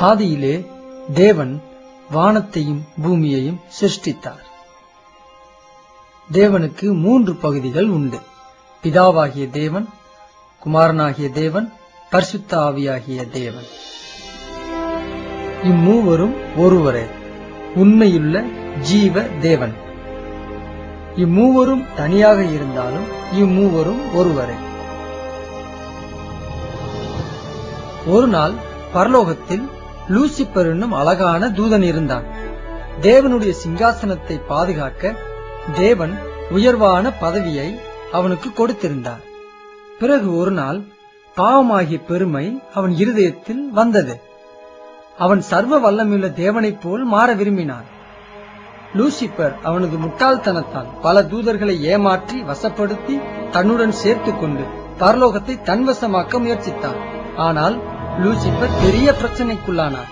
ஆதியிலே தேவன் வானத்தையும் பூமியையும் சிருஷ்டித்தார். தேவனுக்கு 3 பகுதிகள் உண்டு. பிதாவாகிய தேவன், குமாரனாகிய தேவன், பரிசுத்த ஆவியாகிய தேவன். இம்மூவரும் ஒருவரே, உண்மையுள்ள ஜீவ தேவன். இம்மூவரும் தனியாக இருந்தாலும் இம்மூவரும் ஒருவரே. ஒரு நாள் பரலோகத்தில் லூசிபர் என்னும் அழகான தூதன் இருந்தான். தேவனுடைய சிங்காசனத்தை பாதுகாக்க தேவன் உயர்வான பதவியை அவனுக்கு கொடுத்திருந்தார். பிறகு ஒரு நாள் பாவமாகிய பெருமை அவன் இருதயத்தில் வந்தது. அவன் சர்வ வல்லமையுள்ள தேவனைப் போல் மாற விரும்பினான். லூசிபர் அவனது முட்டாள்தனத்தால் பல தூதர்களை ஏமாற்றி வசப்படுத்தி தன்னுடன் சேர்த்துக் கொண்டு பரலோகத்தை தன்வசமாக்க முயற்சித்தான். ஆனால் லூசிபர் பெரிய பிரச்சனைக்குள்ளானார்.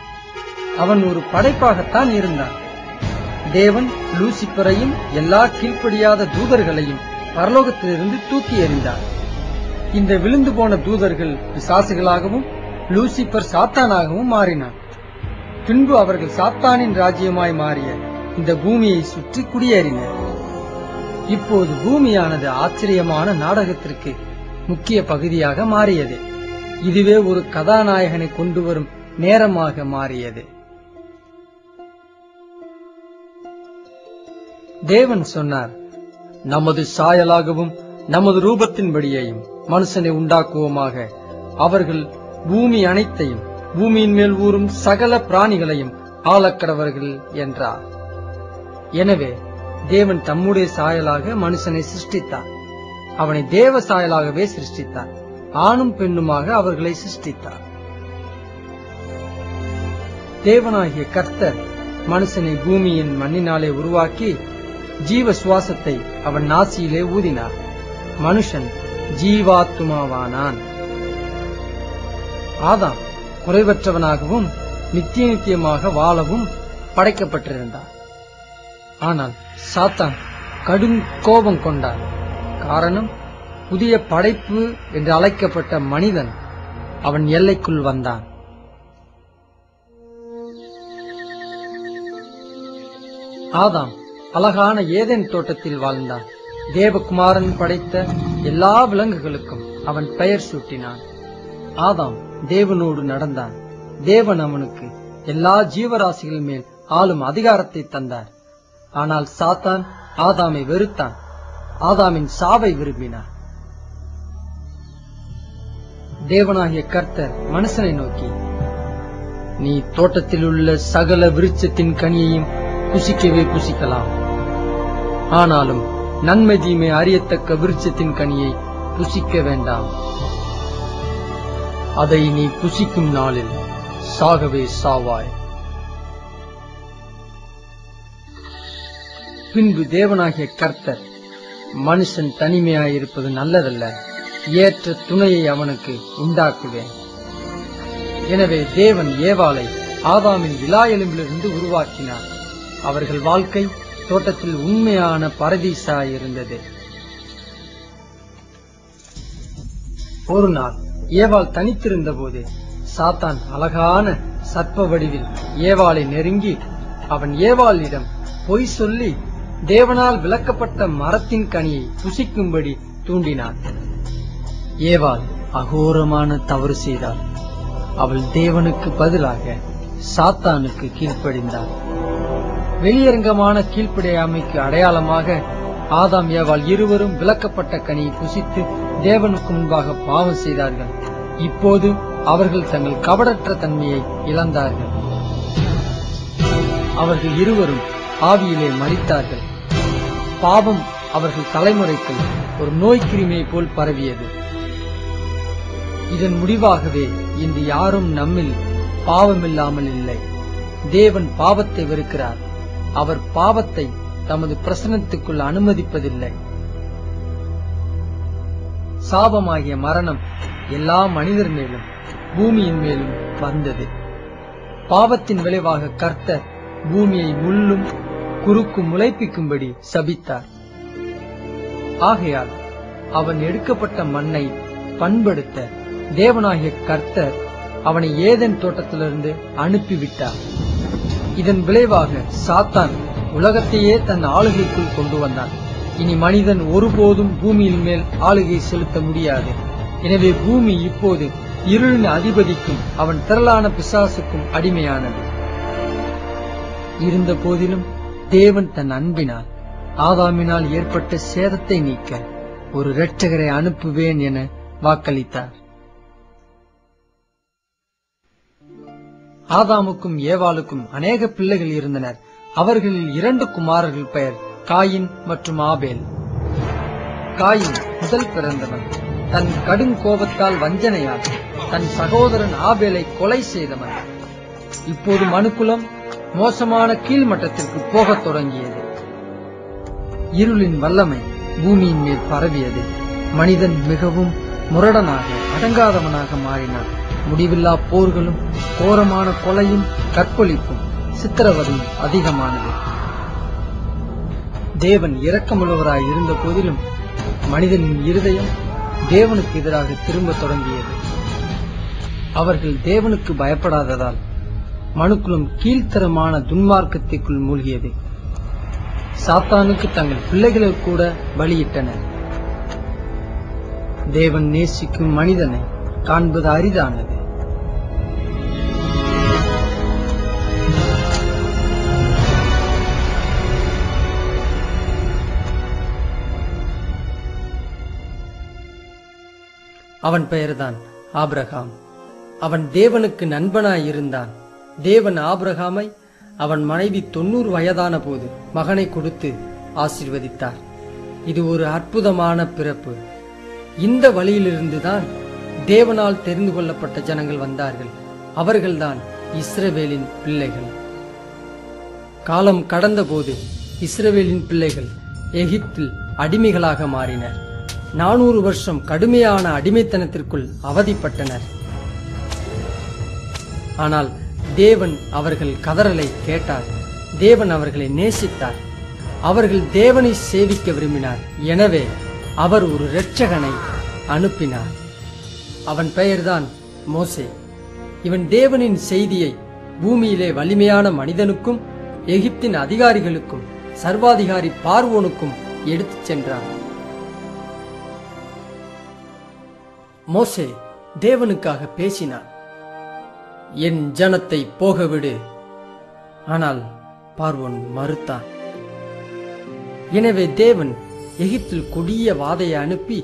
அவன் ஒரு படைப்பாகத்தான் இருந்தான். தேவன் லூசிபரையும் எல்லா கீழ்ப்படியாத தூதர்களையும் பரலோகத்திலிருந்து தூக்கி எறிந்தார். இந்த விழுந்து போன தூதர்கள் பிசாசுகளாகவும் லூசிபர் சாத்தானாகவும் மாறினார். பின்பு அவர்கள் சாத்தானின் ராஜ்யமாய் மாறிய இந்த பூமியை சுற்றி குடியேறினர். இப்போது பூமியானது ஆச்சரியமான நாடகத்திற்கு முக்கிய பகுதியாக மாறியது. இதுவே ஒரு கதாநாயகனை கொண்டு வரும் நேரமாக மாறியது. தேவன் சொன்னார், நமது சாயலாகவும் நமது ரூபத்தின்படியையும் மனுஷனை உண்டாக்குவோமாக. அவர்கள் பூமி அனைத்தையும் பூமியின் மேல் ஊறும் சகல பிராணிகளையும் ஆளக்கடவர்கள் என்றார். எனவே தேவன் தம்முடைய சாயலாக மனுஷனை சிருஷ்டித்தார். அவனை தேவ சாயலாகவே சிருஷ்டித்தார். ஆணும் பெண்ணுமாக அவர்களை சிருஷ்டித்தார். தேவனாகிய கர்த்தர் மனுஷனை பூமியின் மண்ணினாலே உருவாக்கி ஜீவ சுவாசத்தை அவன் நாசியிலே ஊதினார். மனுஷன் ஜீவாத்துமாவானான். ஆதாம் குறைவற்றவனாகவும் நித்திய நித்தியமாக வாழவும் படைக்கப்பட்டிருந்தார். ஆனால் சாத்தான் கடும் கோபம் கொண்டார். காரணம், புதிய படைப்பு என்று அழைக்கப்பட்ட மனிதன் அவன் எல்லைக்குள் வந்தான். ஆதாம் அழகான ஏதேன் தோட்டத்தில் வாழ்ந்தான். தேவகுமாரன் படைத்த எல்லா விலங்குகளுக்கும் அவன் பெயர் சூட்டினான். ஆதாம் தேவனோடு நடந்தான். தேவன் அவனுக்கு எல்லா ஜீவராசிகள் மேல் ஆளும் அதிகாரத்தை தந்தார். ஆனால் சாத்தான் ஆதாமை வெறுத்தான். ஆதாமின் சாவை விரும்பினார். தேவனாகிய கர்த்தர் மனுஷனை நோக்கி, நீ தோட்டத்தில் உள்ள சகல விருட்சத்தின் கனியையும் புசிக்கவே புசிக்கலாம். ஆனாலும் நன்மை தீமை அறியத்தக்க விருட்சத்தின் கனியை புசிக்க வேண்டாம். அதை நீ புசிக்கும் நாளில் சாகவே சாவாய். பின்பு தேவனாகிய கர்த்தர், மனுஷன் தனிமையாயிருப்பது நல்லதல்ல, ஏற்ற துணையை அவனுக்கு உண்டாக்குவேன். எனவே தேவன் ஏவாளை ஆதாமின் விலா எலும்பிலிருந்து உருவாக்கினார். அவர்கள் வாழ்க்கை தோட்டத்தில் உண்மையான பரதீசாயிருந்தது. ஒரு நாள் ஏவாள் தனித்திருந்த போது சாத்தான் அழகான சர்ப்ப வடிவில் ஏவாளை நெருங்கி அவன் ஏவாளிடம் பொய் சொல்லி தேவனால் விலக்கப்பட்ட மரத்தின் கனியை புசிக்கும்படி தூண்டினான். ஏவாள் அகோரமான தவறு செய்தாள். அவள் தேவனுக்கு பதிலாக சாத்தானுக்கு கீழ்ப்படிந்தாள். வெளியரங்கமான கீழ்ப்படியாமைக்கு அடையாளமாக ஆதாம் ஏவாள் இருவரும் விலக்கப்பட்ட கனியை புசித்து தேவனுக்கு முன்பாக பாவம் செய்தார்கள். இப்போது அவர்கள் தங்கள் கபடற்ற தன்மையை இழந்தார்கள். அவர்கள் இருவரும் ஆவியிலே மரித்தார்கள். பாவம் அவர்கள் தலைமுறைக்குள் ஒரு நோய் கிருமியை போல் பரவியது. இதன் முடிவாகவே இன்று யாரும் நம்மில் பாவமில்லாமல் இல்லை. தேவன் பாவத்தை வெறுக்கிறார். அவர் பாவத்தை தமது பிரசனத்துக்குள் அனுமதிப்பதில்லை. சாபமாகிய மரணம் எல்லா மனிதர் மேலும் பூமியின் மேலும் வந்தது. பாவத்தின் விளைவாக கர்த்தர் பூமியை முள்ளும் குறுக்கும் முளைப்பிக்கும்படி சபித்தார். ஆகையால் அவன் எடுக்கப்பட்ட மண்ணை பண்படுத்த தேவனாகிய கர்த்தர் அவனை ஏதேன் தோட்டத்திலிருந்து அனுப்பிவிட்டார். இதன் விளைவாக சாத்தான் உலகத்தையே தன் ஆளுகைக்குள் கொண்டு வந்தான். இனி மனிதன் ஒருபோதும் பூமியின் மேல் ஆளுகை செலுத்த முடியாது. எனவே பூமி இப்போது இருளின் அதிபதிக்கும் அவன் திரளான பிசாசுக்கும் அடிமையானது. இருந்த போதிலும் தேவன் தன் அன்பினால் ஆதாமினால் ஏற்பட்ட சேதத்தை நீக்க ஒரு இரட்சகரை அனுப்புவேன் என வாக்களித்தார். ஆதாமுக்கும் ஏவாளுக்கும் அநேக பிள்ளைகள் இருந்தனர். அவர்களில் 2 குமாரர்கள் பெயர் காயின் மற்றும் ஆபேல். காயின் முதல் பிறந்தவன். தன் கடும் கோபத்தால் வஞ்சனையால் தன் சகோதரன் ஆபேலை கொலை செய்தவன். இப்போது மனுக்குலம் மோசமான கீழ்மட்டத்திற்கு போகத் தொடங்கியது. இருளின் வல்லமை பூமியின் மேல் பரவியது. மனிதன் மிகவும் முரடனாக அடங்காதவனாக மாறினான். முடிவில்லா போர்களும் கோரமான கொலையும் கற்பழிப்பும் சித்திரவதையும் அதிகமானது. தேவன் இரக்கமுள்ளவராய் இருந்த போதிலும் மனிதனின் இருதயம் தேவனுக்கு எதிராக திரும்ப தொடங்கியது. அவர்கள் தேவனுக்கு பயப்படாததால் மனுக்குலம் கீழ்த்தரமான துன்மார்க்கத்திற்குள் மூழ்கியது. சாத்தானுக்கு தங்கள் பிள்ளைகளை கூட பலியிட்டனர். தேவன் நேசிக்கும் மனிதனை காண்பது அரிதானது. அவன் பெயர்தான் ஆபிரகாம். அவன் தேவனுக்கு நண்பனாயிருந்தான். தேவன் ஆபிரகாமை அவன் மனைவி 90 வயதான போது மகனை கொடுத்து ஆசீர்வதித்தார். இது ஒரு அற்புதமான பிறப்பு. இந்த வழியிலிருந்துதான் தேவனால் தெரிந்து கொள்ளப்பட்ட ஜனங்கள் வந்தார்கள். அவர்கள்தான் இஸ்ரவேலின் பிள்ளைகள். காலம் கடந்த போது இஸ்ரவேலின் பிள்ளைகள் எகிப்தில் அடிமைகளாக மாறினர். 400 வருஷம் கடுமையான அடிமைத்தனத்திற்குள் அவதிப்பட்டனர். ஆனால் தேவன் அவர்கள் கதறலை கேட்டார். தேவன் அவர்களை நேசித்தார். அவர்கள் தேவனை சேவிக்க விரும்பினார். எனவே அவர் ஒரு இரட்சகனை அனுப்பினார். அவன் பெயர்தான் மோசே. இவன் தேவனின் செய்தியை பூமியிலே வலிமையான மனிதனுக்கும் எகிப்தின் அதிகாரிகளுக்கும் சர்வாதிகாரி பார்வோனுக்கும் எடுத்துச் சென்றான். மோசே தேவனுக்காக பேசினான். என் ஜனத்தை போகவிடு. ஆனால் பார்வோன் மறுத்தான். எனவே தேவன் எகிப்தில் கொடிய வாதையை அனுப்பி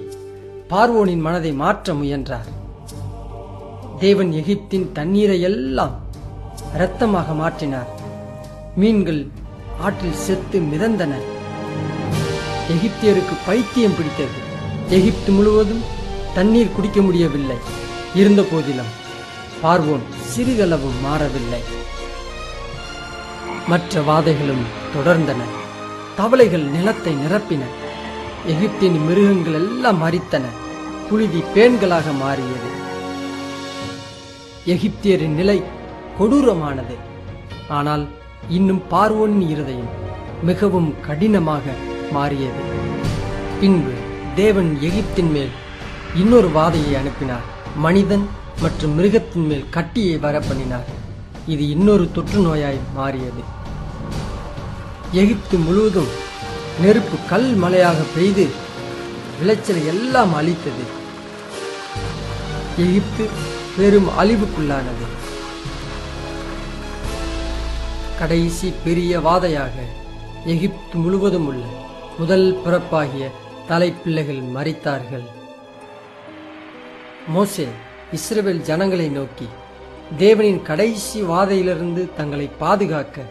பார்வோனின் மனதை மாற்ற முயன்றார். தேவன் எகிப்தின் தண்ணீரை எல்லாம் இரத்தமாக மாற்றினார். மீன்கள் ஆற்றில் செத்து மிதந்தன. எகிப்தியருக்கு பைத்தியம் பிடித்தது. எகிப்து முழுவதும் தண்ணீர் குடிக்க முடியவில்லை. இருந்த போதிலும் பார்வோன் சிறிதளவும் மாறவில்லை. மற்ற வாதைகளும் தொடர்ந்தன. தவளைகள் நிலத்தை நிரப்பின. எகிப்தின் மிருகங்கள் எல்லாம் மரித்தன. புழுதி பேன்களாக மாறியது. எகிப்தியரின் நிலை கொடூரமானது. ஆனால் இன்னும் பார்வோனின் இருதயம் மிகவும் கடினமாக மாறியது. பின்பு தேவன் எகிப்தின் மேல் இன்னொரு வாதையை அனுப்பினார். மனிதன் மற்றும் மிருகத்தின் மேல் கட்டியை வரப்பண்ணினார். இது இன்னொரு தொற்று நோயாய் மாறியது. எகிப்து முழுவதும் நெருப்பு கல் மழையாக பெய்து விளைச்சலை எல்லாம் அழித்தது. எகிப்து பெரும் அழிவுக்குள்ளானது. கடைசி பெரிய வாதையாக எகிப்து முழுவதும் உள்ள முதல் பிறப்பாகிய தலைப்பிள்ளைகள் மரித்தார்கள். மோசே இஸ்ரவேல் ஜனங்களை நோக்கி தேவனின் கடைசி வாதையிலிருந்து தங்களை பாதுகாக்க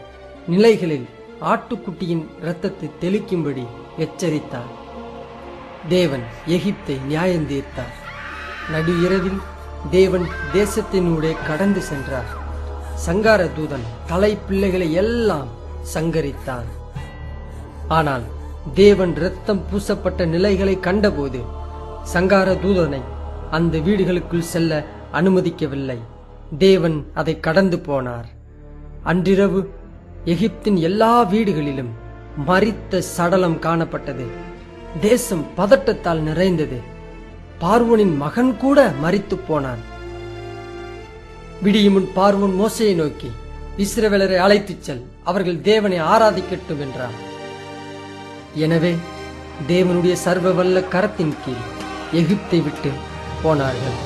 நிலைகளில் ஆட்டுக்குட்டியின் இரத்தத்தை தெளிக்கும்படி எச்சரித்தார். தேவன் எகிப்தை நியாயம் தீர்த்தார். நடு இரவில் தேவன் தேசத்தினூடே கடந்து சென்றார். சங்கார தூதன் தலை பிள்ளைகளை எல்லாம் சங்கரித்தான். ஆனால் தேவன் இரத்தம் பூசப்பட்ட நிலைகளை கண்டபோது சங்கார தூதனை அந்த வீடுகளுக்குள் செல்ல அனுமதிக்கவில்லை. தேவன் அதை கடந்து போனார். அன்றிரவு எகிப்தின் எல்லா வீடுகளிலும் மரித்த சடலம் காணப்பட்டது. தேசம் பதட்டத்தால் நிறைந்தது. பார்வோனின் மகன் கூட மரித்து போனான். விடியும் முன் பார்வோன் மோசேயை நோக்கி, இஸ்ரவேலரை அழைத்துச் செல், அவர்கள் தேவனை ஆராதிக்கட்டும் என்றார். எனவே தேவனுடைய சர்வ வல்ல கரத்தின் கீழ் எகிப்தை விட்டு போனார்கள்.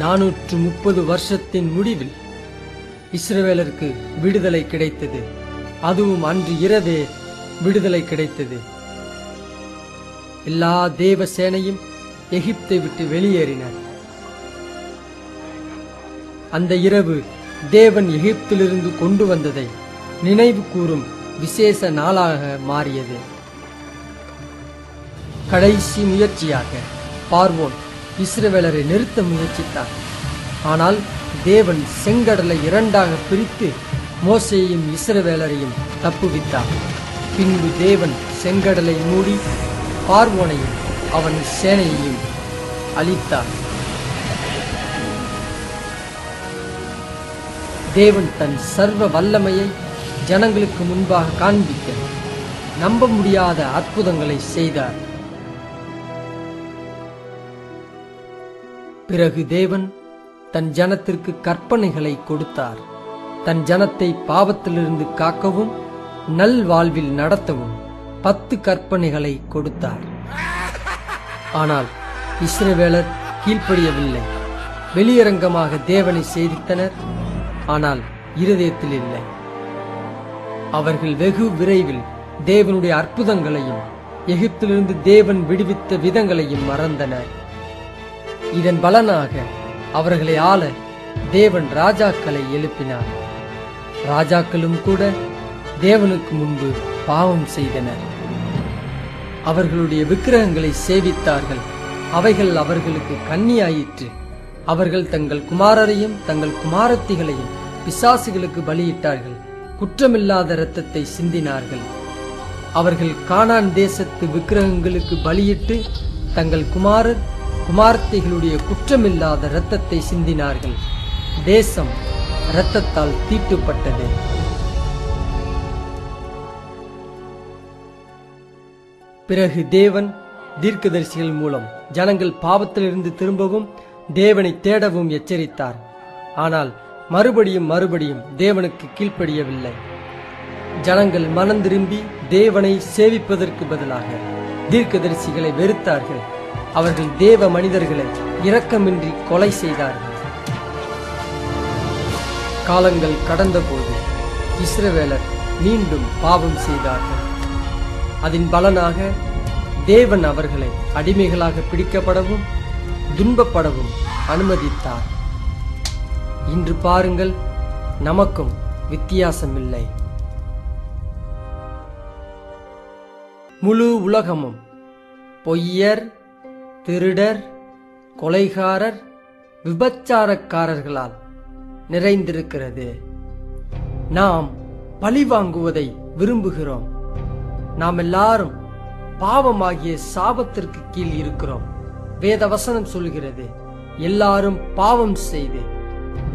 நானூற்று 30 வருஷத்தின் முடிவில் இஸ்ரவேலருக்கு விடுதலை கிடைத்தது. அதுவும் அன்று இரவே விடுதலை கிடைத்தது. எல்லா தேவ சேனையும் எகிப்தை விட்டு வெளியேறினர். அந்த இரவு தேவன் எகிப்திலிருந்து கொண்டு வந்ததை நினைவு கூறும் விசேஷ நாளாக மாறியது. கடைசி முயற்சியாக பார்வோன் இஸ்ரவேலரை நிறுத்த முயற்சித்தார். ஆனால் தேவன் செங்கடலை இரண்டாக பிரித்து மோசேயையும் இஸ்ரவேலரையும் தப்புவித்தார். பின்பு தேவன் செங்கடலை மூடி பார்வோனையும் அவன் சேனையையும் அழித்தார். தேவன் தன் சர்வ வல்லமையை ஜனங்களுக்கு முன்பாக காண்பிக்க நம்ப முடியாத அற்புதங்களை செய்தார். பிறகு தேவன் தன் ஜனத்திற்கு கற்பனைகளை கொடுத்தார். தன் ஜனத்தை பாவத்திலிருந்து காக்கவும் நல்வாழ்வில் நடத்தவும் 10 கற்பனைகளை கொடுத்தார். ஆனால் இஸ்ரவேலர் கீழ்ப்படியவில்லை. வெளியரங்கமாக தேவனை சேவித்தனர், ஆனால் இருதயத்தில் இல்லை. அவர்கள் வெகு விரைவில் தேவனுடைய அற்புதங்களையும் எகிப்திலிருந்து தேவன் விடுவித்த விதங்களையும் மறந்தனர். இதன் பலனாக அவர்களை ஆள தேவன் ராஜாக்களை எழுப்பினார். ராஜாக்களும் கூட தேவனுக்கு முன்பு பாவம் செய்தனர். அவர்களுடைய விக்கிரகங்களை சேவித்தார்கள். அவைகள் அவர்களுக்கு கண்ணியாயிற்று. அவர்கள் தங்கள் குமாரரையும் தங்கள் குமாரத்திகளையும் பிசாசுகளுக்கு பலியிட்டார்கள். குற்றமில்லாத இரத்தத்தை சிந்தினார்கள். அவர்கள் கானான் தேசத்து விக்கிரகங்களுக்கு பலியிட்டு தங்கள் குமாரத்திகளுடைய குற்றமில்லாத இரத்தத்தை சிந்தினார்கள். தேசம் இரத்தத்தால் தீட்டுப்பட்டது. பிறகு தேவன் தீர்க்கதரிசிகள் மூலம் ஜனங்கள் பாவத்திலிருந்து திரும்பவும் தேவனை தேடவும் எச்சரித்தார். ஆனால் மறுபடியும் தேவனுக்கு கீழ்ப்படியவில்லை. ஜனங்கள் மனம் திரும்பி தேவனை சேவிப்பதற்கு பதிலாக தீர்க்கதரிசிகளை வெறுத்தார்கள். அவர்கள் தேவ மனிதர்களை இரக்கமின்றி கொலை செய்தார்கள். காலங்கள் கடந்தபோது இஸ்ரவேலர் மீண்டும் பாவம் செய்தார்கள். அதன் பலனாக தேவன் அவர்களை அடிமைகளாக பிடிக்கப்படவும் துன்பப்படவும் அனுமதித்தார். இன்று பாருங்கள், நமக்கும் வித்தியாசமில்லை. முழு உலகமும் பொய்யர், திருடர், கொலைகாரர், விபச்சாரக்காரர்களால் நிறைந்திருக்கிறது. நாம் பழி வாங்குவதை விரும்புகிறோம். நாம் எல்லாரும் பாவமாகிய சாபத்திற்கு கீழ் இருக்கிறோம். வேத வசனம் சொல்கிறது, எல்லாரும் பாவம் செய்து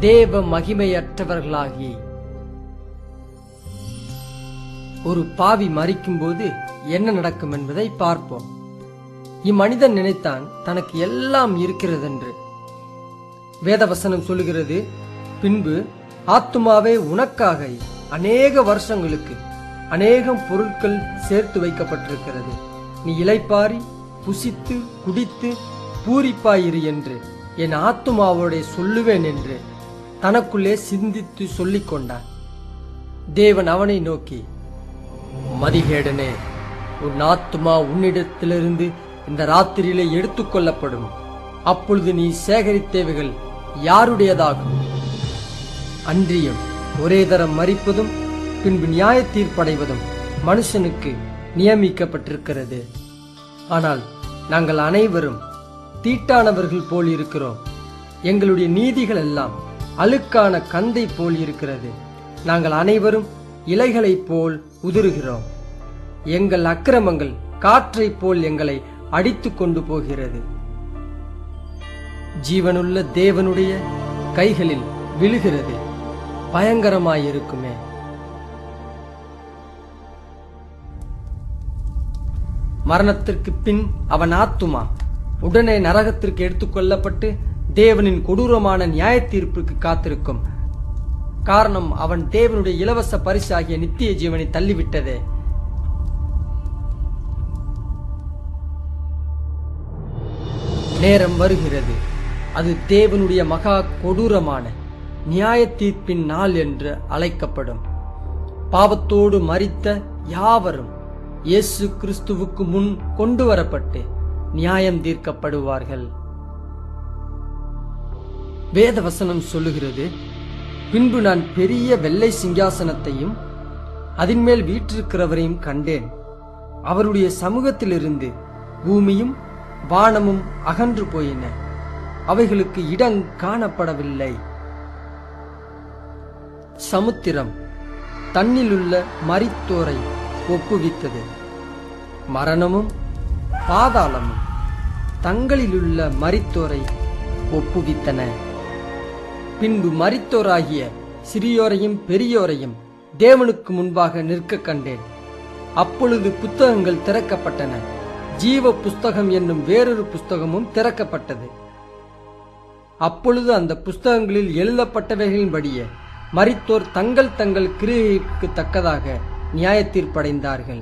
தேவ மகிமையற்றவர்களாகி. ஒரு பாவி மரிக்கும் போது என்ன நடக்கும் என்பதை பார்ப்போம். இம்மனிதன் நினைத்தான் தனக்கு எல்லாம் இருக்கிறதென்று. வேதவசனம் சொல்லுகிறது, பின்பு ஆத்துமாவே உனக்காக அநேக வருஷங்களுக்கு அநேகம் பொருட்கள் சேர்த்து வைக்கப்பட்டிருக்கிறது. நீ இளைப்பாரி புசித்து குடித்து பூரிப்பாயிரு என்று என் ஆத்துமாவோட சொல்லுவேன் என்று தனக்குள்ளே சிந்தித்து சொல்லிக் கொண்டான். தேவன் அவனை நோக்கி, மதிகேடனே, உன் ஆத்துமா உன்னிடத்திலிருந்து இந்த ராத்திரியிலே எடுத்துக்கொள்ளப்படும். அப்பொழுது நீ சேகரித்தவைகள் யாருடையதாகும்? அன்றியும் ஒரே தரம் மரிப்பதும் பின்பு நியாய தீர்ப்படைவதும் மனுஷனுக்கு நியமிக்கப்பட்டிருக்கிறது. ஆனால் நாங்கள் அனைவரும் தீட்டானவர்கள் போல் இருக்கிறோம். எங்களுடைய நீதிகள் எல்லாம் அழுக்கான கந்தை போல் இருக்கிறது. நாங்கள் அனைவரும் இலைகளைப் போல் உதிருகிறோம். எங்கள் அக்கிரமங்கள் காற்றைப் போல் எங்களை அடித்து கொண்டு போகிறது. ஜீவனுள்ள தேவனுடைய கைகளில் விழுகிறது பயங்கரமாயிருக்குமே. மரணத்திற்கு பின் அவன் ஆத்துமா உடனே நரகத்திற்கு எடுத்துக் கொள்ளப்பட்டு தேவனின் கொடூரமான நியாய தீர்ப்புக்கு காத்திருக்கும். காரணம், அவன் தேவனுடைய இலவச பரிசாகிய நித்திய ஜீவனை தள்ளிவிட்டதே. நேரம் வருகிறது, அது தேவனுடைய மகா கொடூரமான நியாய தீர்ப்பின் நாள் என்று அழைக்கப்படும். பாவத்தோடு மரித்த யாவரும் இயேசு கிறிஸ்துவுக்கு முன் கொண்டு வரப்பட்டு நியாயம் தீர்க்கப்படுவார்கள். வேதவசனம் சொல்லுகிறது, பின்பு நான் பெரிய வெள்ளை சிங்காசனத்தையும் அதன் மேல் வீற்றிருக்கிறவரையும் கண்டேன். அவருடைய சமூகத்திலிருந்து பூமியும் வானமும் அகன்று போயின, அவைகளுக்கு இடம் காணப்படவில்லை. சமுத்திரம் தன்னிலுள்ள மரித்தோரை ஒப்புவித்தது. மரணமும் பாதாளமும் தங்களிலுள்ள மரித்தோரை ஒப்புவித்தன. பின்பு மரித்தோராகிய சிறியோரையும் பெரியோரையும் தேவனுக்கு முன்பாக நிற்க கண்டேன். அப்பொழுது புத்தகங்கள் திறக்கப்பட்டன. ஜீவ புஸ்தகம் என்னும் வேறொரு புஸ்தகமும் திறக்கப்பட்டது. அப்பொழுது அந்த புஸ்தகங்களில் எழுதப்பட்டவைகளின்படியே மரித்தோர் தங்கள் தங்கள் கிரியைக்கு தக்கதாக நியாய தீர்ப்படைந்தார்கள்.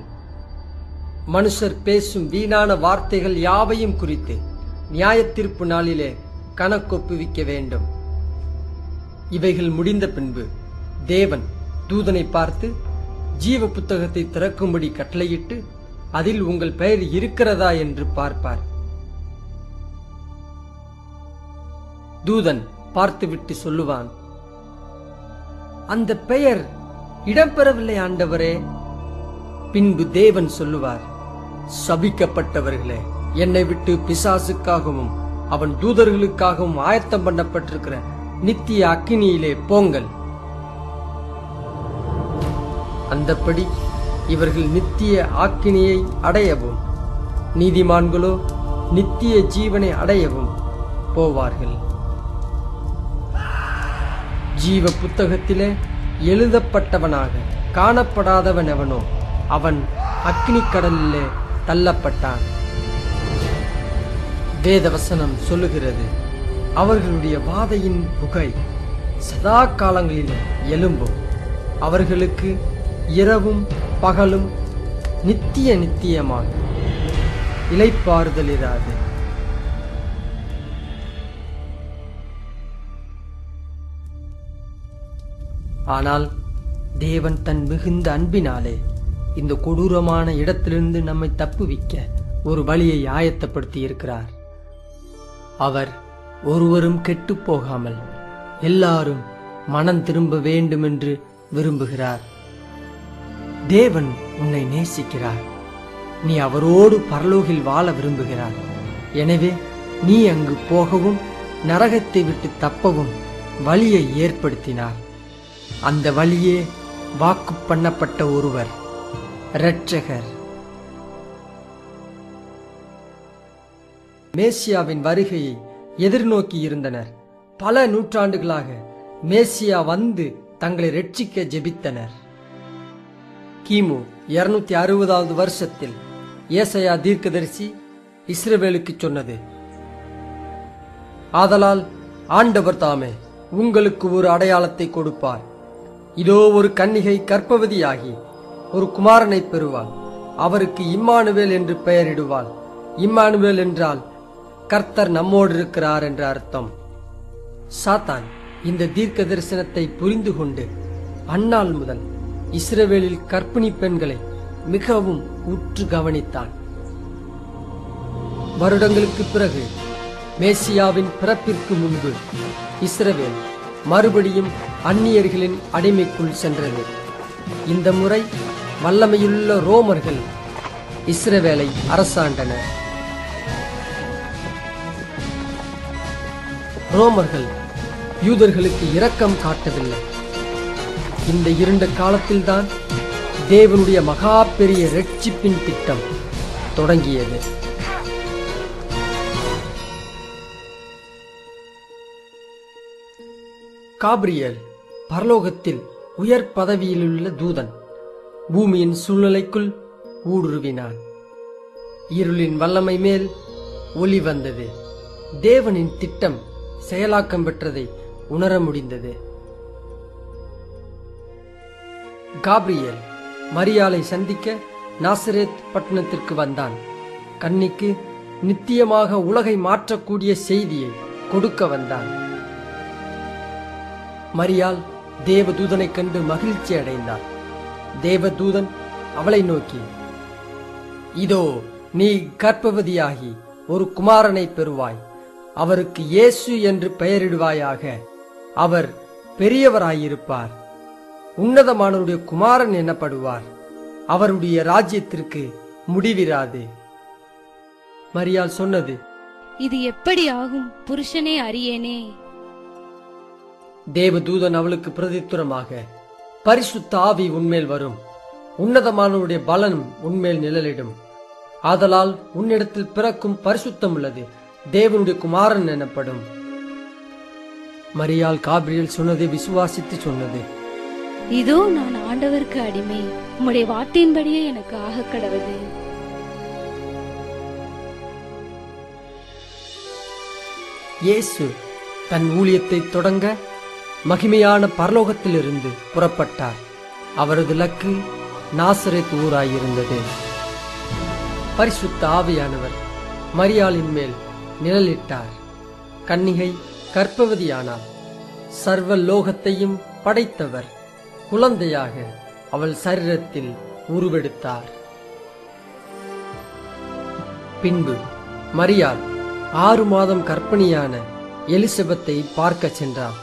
மனுஷர் பேசும் வீணான வார்த்தைகள் யாவையும் குறித்து நியாய தீர்ப்பு நாளிலே கணக்கொப்புவிக்க வேண்டும். இவைகள் முடிந்த பின்பு தேவன் தூதனை பார்த்து ஜீவ புத்தகத்தை திறக்கும்படி கட்டளையிட்டு அதில் உங்கள் பெயர் இருக்கிறதா என்று பார்ப்பார். தூதன் பார்த்துவிட்டு சொல்லுவான், அந்த பெயர் இடம்பெறவில்லை ஆண்டவரே. பின்பு தேவன் சொல்லுவார், சபிக்கப்பட்டவர்களே, என்னை விட்டு பிசாசுக்காகவும் அவன் தூதர்களுக்காகவும் ஆயத்தம் பண்ணப்பட்டிருக்கிற நித்திய அக்கினியிலே போங்கள். அந்தப்படி இவர்கள் நித்திய ஆக்கினியை அடையவும் நீதிமான்களோ நித்திய ஜீவனை அடையவும் போவார்கள். ஜீவ புத்தகத்திலே எழுதப்பட்டவனாக காணப்படாதவன் எவனோ அவன் அக்கினி கடலிலே தள்ளப்பட்டான். வேதவசனம் சொல்லுகிறது, அவர்களுடைய வாதையின் புகை சதா காலங்களிலும் எழும்பும். அவர்களுக்கு இரவும் பகலும் நித்திய நித்தியமாக இளைப்பாறுதல் இராது. ஆனால் தேவன் தன் மிகுந்த அன்பினாலே இந்த கொடூரமான இடத்திலிருந்து நம்மை தப்புவிக்க ஒரு வழியை ஆயத்தப்படுத்தி இருக்கிறார். அவர் ஒருவரும் கெட்டு போகாமல் எல்லாரும் மனம் திரும்ப வேண்டும் என்று விரும்புகிறார். தேவன் உன்னை நேசிக்கிறார். நீ அவரோடு பரலோகில் வாழ விரும்புகிறார். எனவே நீ அங்கு போகவும் நரகத்தை விட்டு தப்பவும் வழியை ஏற்படுத்தினார். அந்த வழியே வாக்கு பண்ணப்பட்ட ஒருவர், இரட்சகர். மேசியாவின் வருகையை எதிர்நோக்கி இருந்தனர். பல நூற்றாண்டுகளாக மேசியா வந்து தங்களை ரட்சிக்க ஜெபித்தனர். கிமு 260வது வருஷத்தில் ஏசாயா தீர்க்கதரிசி இஸ்ரவேலுக்கு சொன்னது, ஆதலால் ஆண்டவர் தாமே உங்களுக்கு ஒரு அடையாளத்தை கொடுப்பார். இதோ ஒரு கன்னிகை கர்ப்பவதியாகி ஒரு குமாரனை பெறுவாள். அவருக்கு இம்மானுவேல் என்று பெயரிடுவாள். இம்மானுவேல் என்றால் கர்த்தர் நம்மோடு இருக்கிறார் என்ற அர்த்தம். சாத்தான் இந்த தீர்க்க தரிசனத்தை புரிந்து கொண்டு அந்நாள் முதல் இஸ்ரவேலில் கர்ப்பிணி பெண்களை மிகவும் உற்று கவனித்தான். வருடங்களுக்கு பிறகு மேசியாவின் பிறப்பிற்கு முன்பு இஸ்ரவேல் மறுபடியும் அந்நியர்களின் அடிமைக்குள் சென்றது. இந்த முறை வல்லமையுள்ள ரோமர்கள் இஸ்ரவேலை அரசாண்டனர். ரோமர்கள் யூதர்களுக்கு இரக்கம் காட்டவில்லை. இந்த இருண்ட காலத்தில்தான் தேவனுடைய மகா பெரிய ரட்சிப்பின் திட்டம் தொடங்கியது. காபிரியல் பரலோகத்தில் உயர் பதவியிலுள்ள தூதன் பூமியின் சூழ்நிலைக்குள் ஊடுருவினான். இருளின் வல்லமை மேல் ஒளி வந்தது. தேவனின் திட்டம் செயலாக்கம் பெற்றதை உணர முடிந்தது. காப்ரியேல் மரியாளை சந்திக்க நாசரேத் பட்டணத்திற்கு வந்தான். கன்னிக்கு நித்தியமாக உலகை மாற்றக்கூடிய செய்தியை கொடுக்க வந்தான். மரியாள் தேவதூதனை கண்டு மகிழ்ச்சி அடைந்தாள். தேவதூதன் அவளை நோக்கி, இதோ நீ கர்ப்பவதியாகி ஒரு குமாரனை பெறுவாய். அவருக்கு இயேசு என்று பெயரிடுவாயாக. அவர் பெரியவராயிருப்பார். உன்னதமானவருடைய குமாரன் எனப்படுவார். அவருடைய ராஜ்யத்திற்கு முடிவிராது. மரியாள் சொன்னது, இது எப்படி ஆகும்? புருஷனே அறியேனே. தேவதூதன் அவளுக்கு பிரதித்துரமாக, பரிசுத்த ஆவி உன்மேல் வரும். உன்னதமானவருடைய பலனும் உன்மேல் நிழலிடும். ஆதலால் உன்னிடத்தில் பிறக்கும் பரிசுத்தம் உள்ளது தேவனுடைய குமாரன் எனப்படும். மரியாள் காபிரியேல் சொன்னதை விசுவாசித்து சொன்னது, இதோ நான் ஆண்டவருக்கு அடிமை. உம்முடைய வார்த்தையின்படியே எனக்கு ஆக கடவது. இயேசு தன் ஊழியத்தை தொடங்க மகிமையான பரலோகத்திலிருந்து புறப்பட்டார். அவரது இலக்கு நாசரேத் ஊராயிருந்தது. பரிசுத்த ஆவியானவர் மரியாளின் மேல் நிழலிட்டார். கன்னிகை கர்ப்பவதியானார். சர்வ லோகத்தையும் படைத்தவர் குழந்தையாக அவள் சரீரத்தில் உருவெடுத்தார். பின்பு மரியாள் 6 மாதம் கர்ப்பிணியான எலிசபெத்தை பார்க்க சென்றார்.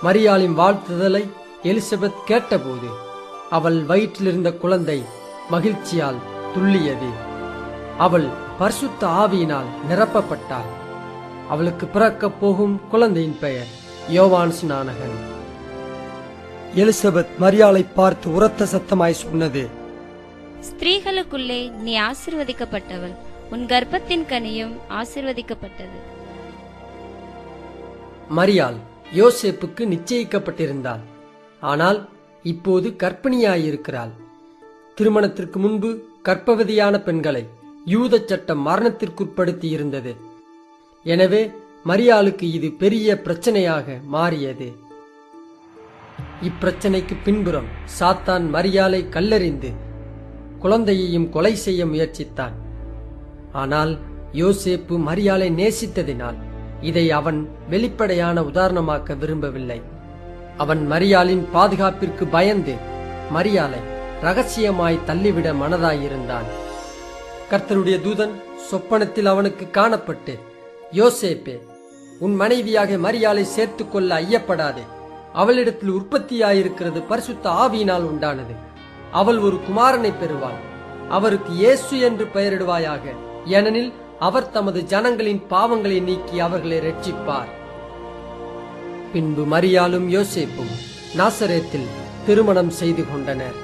மரியாளின் வாழ்த்துதலை எலிசபெத் கேட்டபோது அவள் வயிற்றிலிருந்த குழந்தை மகிழ்ச்சியால் துள்ளியது. அவள் பரிசுத்த ஆவியினால் நிரப்பப்பட்டாள். அவளுக்கு பிறக்கப் போகும் குழந்தையின் பெயர் யோவான் ஸ்நானகன். எலிசபெத் மரியாளை பார்த்து உரத்த சத்தமாய் சொன்னது, ஸ்திரீகளுக்குள்ளே நீ ஆசீர்வதிக்கப்பட்டவள், உன் கர்ப்பத்தின் கனியும் ஆசீர்வதிக்கப்பட்டது. மரியாள் யோசேப்புக்கு நிச்சயிக்கப்பட்டிருந்தாள். ஆனால் இப்போது கர்ப்பிணியாயிருக்கிறாள். திருமணத்திற்கு முன்பு கர்ப்பவதியான பெண்களை யூத சட்டம் மரணத்திற்குட்படுத்தி இருந்தது. எனவே மரியாளுக்கு இது பெரிய பிரச்சனையாக மாறியது. இப்பிரச்சனைக்கு பின்புறம் சாத்தான் மரியாளை கல்லெறிந்து குழந்தையையும் கொலை செய்ய முயற்சித்தான். ஆனால் யோசேப்பு மரியாளை நேசித்ததினால் இதை அவன் வெளிப்படையான உதாரணமாக்க விரும்பவில்லை. அவன் மரியாளின் பாதுகாப்பிற்கு பயந்து மரியாளை ரகசியமாய் தள்ளிவிட மனதாயிருந்தான். கர்த்தருடைய தூதன் சொப்பனத்தில் அவனுக்கு காணப்பட்டு, யோசேப்பே, உன் மனைவியாக மரியாளை சேர்த்துக் கொள்ள ஐயப்படாதே. அவளிடத்தில் உற்பத்தியாயிருக்கிறது பரிசுத்த ஆவியினால் உண்டானது. அவள் ஒரு குமாரனை பெறுவாள். அவருக்கு இயேசு என்று பெயரிடுவாயாக. ஏனெனில் அவர் தமது ஜனங்களின் பாவங்களை நீக்கி அவர்களை இரட்சிப்பார். பின்பு மரியாளும் யோசேப்பும் நாசரேத்தில் திருமணம் செய்து கொண்டனர்.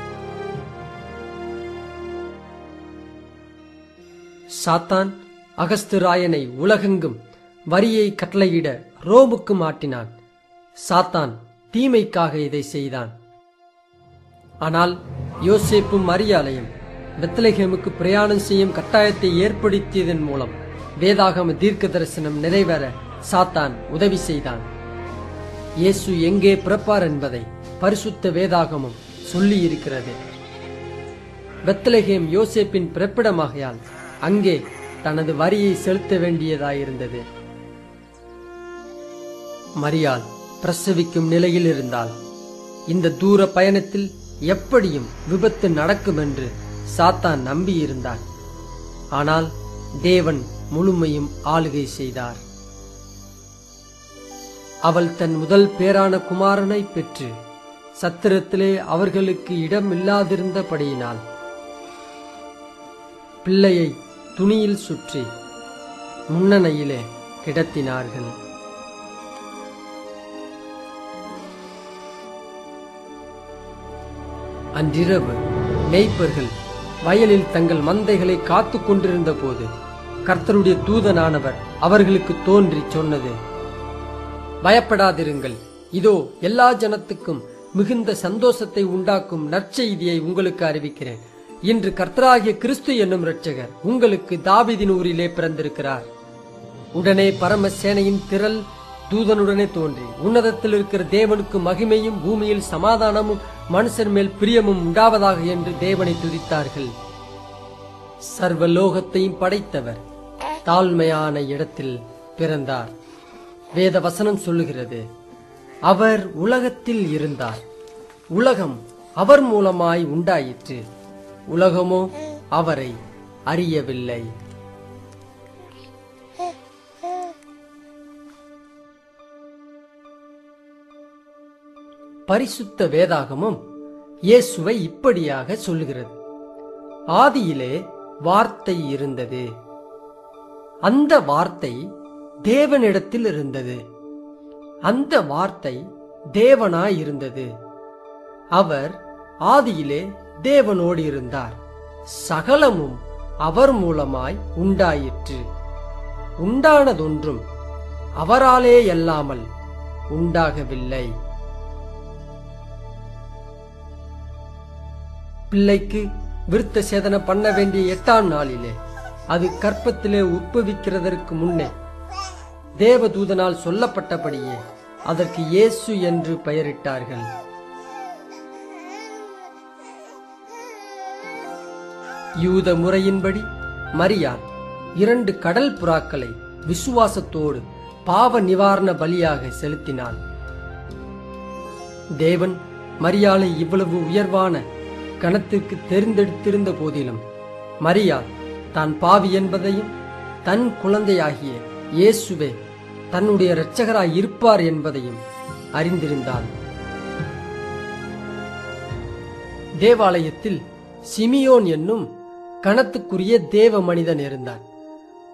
சாத்தான் அகஸ்து ராயனை உலகெங்கும் வரியை கட்டளையிட ரோமுக்கு மாட்டினான். சாத்தான் தீமைக்காக இதை செய்தான். ஆனால் யோசேப்பும் மரியாளையும் பெத்லகேமுக்கு பிரயாணம் செய்யும் கட்டாயத்தை ஏற்படுத்தியதன் மூலம் வேதாகம தீர்க்க தரிசனம் நிறைவேற சாத்தான் உதவி செய்தான். இயேசு எங்கே பிறப்பார் என்பதை பரிசுத்த வேதாகமம் சொல்லி இருக்கிறது. பெத்லகேம் யோசேப்பின் பிறப்பிடமாகையால் அங்கே தனது வரியை செலுத்த வேண்டியதாயிருந்தது. மரியாள் பிரசவிக்கும் நிலையில் இருந்தால் இந்த தூர பயணத்தில் எப்படியும் விபத்து நடக்கும் என்று சாத்தான் நம்பியிருந்தான். ஆனால் தேவன் முழுமையும் ஆளுகை செய்தார். அவள் தன் முதல் பேரான குமாரனை பெற்று சத்திரத்திலே அவர்களுக்கு இடம் இல்லாதிருந்தபடியினால் பிள்ளையை துணியில் சுற்றி முன்னணையிலே கிடத்தினார்கள். அன்றிரவு மேய்ப்பர்கள் வயலில் தங்கள் மந்தைகளை காத்து கொண்டிருந்த போது கர்த்தருடைய தூதனானவர் அவர்களுக்கு தோன்றி சொன்னது, பயப்படாதிருங்கள், இதோ எல்லா ஜனத்துக்கும் மிகுந்த சந்தோஷத்தை உண்டாக்கும் நற்செய்தியை உங்களுக்கு அறிவிக்கிறேன். இன்று கர்த்தராகிய கிறிஸ்து என்னும் இரட்சகர் உங்களுக்கு தாவீதின் ஊரிலே பிறந்திருக்கிறார். உடனே பரமசேனையின் திரள் தூதனுடனே தோன்றி, உன்னதத்தில் இருக்கிற தேவனுக்கு மகிமையும் பூமியில் சமாதானமும் மனுஷர் மேல் பிரியமும் உண்டாவதாக என்று தேவனை துதித்தார்கள். சர்வலோகத்தையும் படைத்தவர் தாழ்மையான இடத்தில் பிறந்தார். வேத வசனம் சொல்லுகிறது, அவர் உலகத்தில் இருந்தார், உலகம் அவர் மூலமாய் உண்டாயிற்று, உலகமோ அவரை அறியவில்லை. பரிசுத்த வேதாகமும் இயேசுவை இப்படியாக சொல்லுகிறது, ஆதியிலே வார்த்தை இருந்தது, அந்த வார்த்தை தேவனிடத்தில் இருந்தது, அந்த வார்த்தை தேவனாய் இருந்தது, அவர் ஆதியிலே தேவனோடு இருந்தார், சகலமும் அவர் மூலமாய் உண்டாயிற்று, உண்டானதொன்றும் அவராலே அல்லாமல் உண்டாகவில்லை. பிள்ளைக்கு விருத்த சேதனம் பண்ண வேண்டிய 8ஆம் நாளிலே, அது கற்பத்திலே உட்பவிக்கிறதற்கு முன்னே தேவதூதனால் சொல்லப்பட்டபடியே அதற்கு இயேசு என்று பெயரிட்டார்கள். யூத முறையின்படி மரியாள் 2 கடல் புறாக்களை விசுவாசத்தோடு பாவ நிவாரண பலியாக செலுத்தினாள். தேவன் மரியாளை இவ்வளவு உயர்வான கணத்திற்கு தெரிந்தெடுத்திருந்த போதிலும் மரியாள் தான் பாவி என்பதையும் தன் குழந்தையாகிய இயேசுவே தன்னுடைய இரட்சகராய் இருப்பார் என்பதையும் அறிந்திருந்தாள். தேவாலயத்தில் சிமியோன் என்னும் கணத்துக்குரிய தேவ மனிதன் இருந்தான்.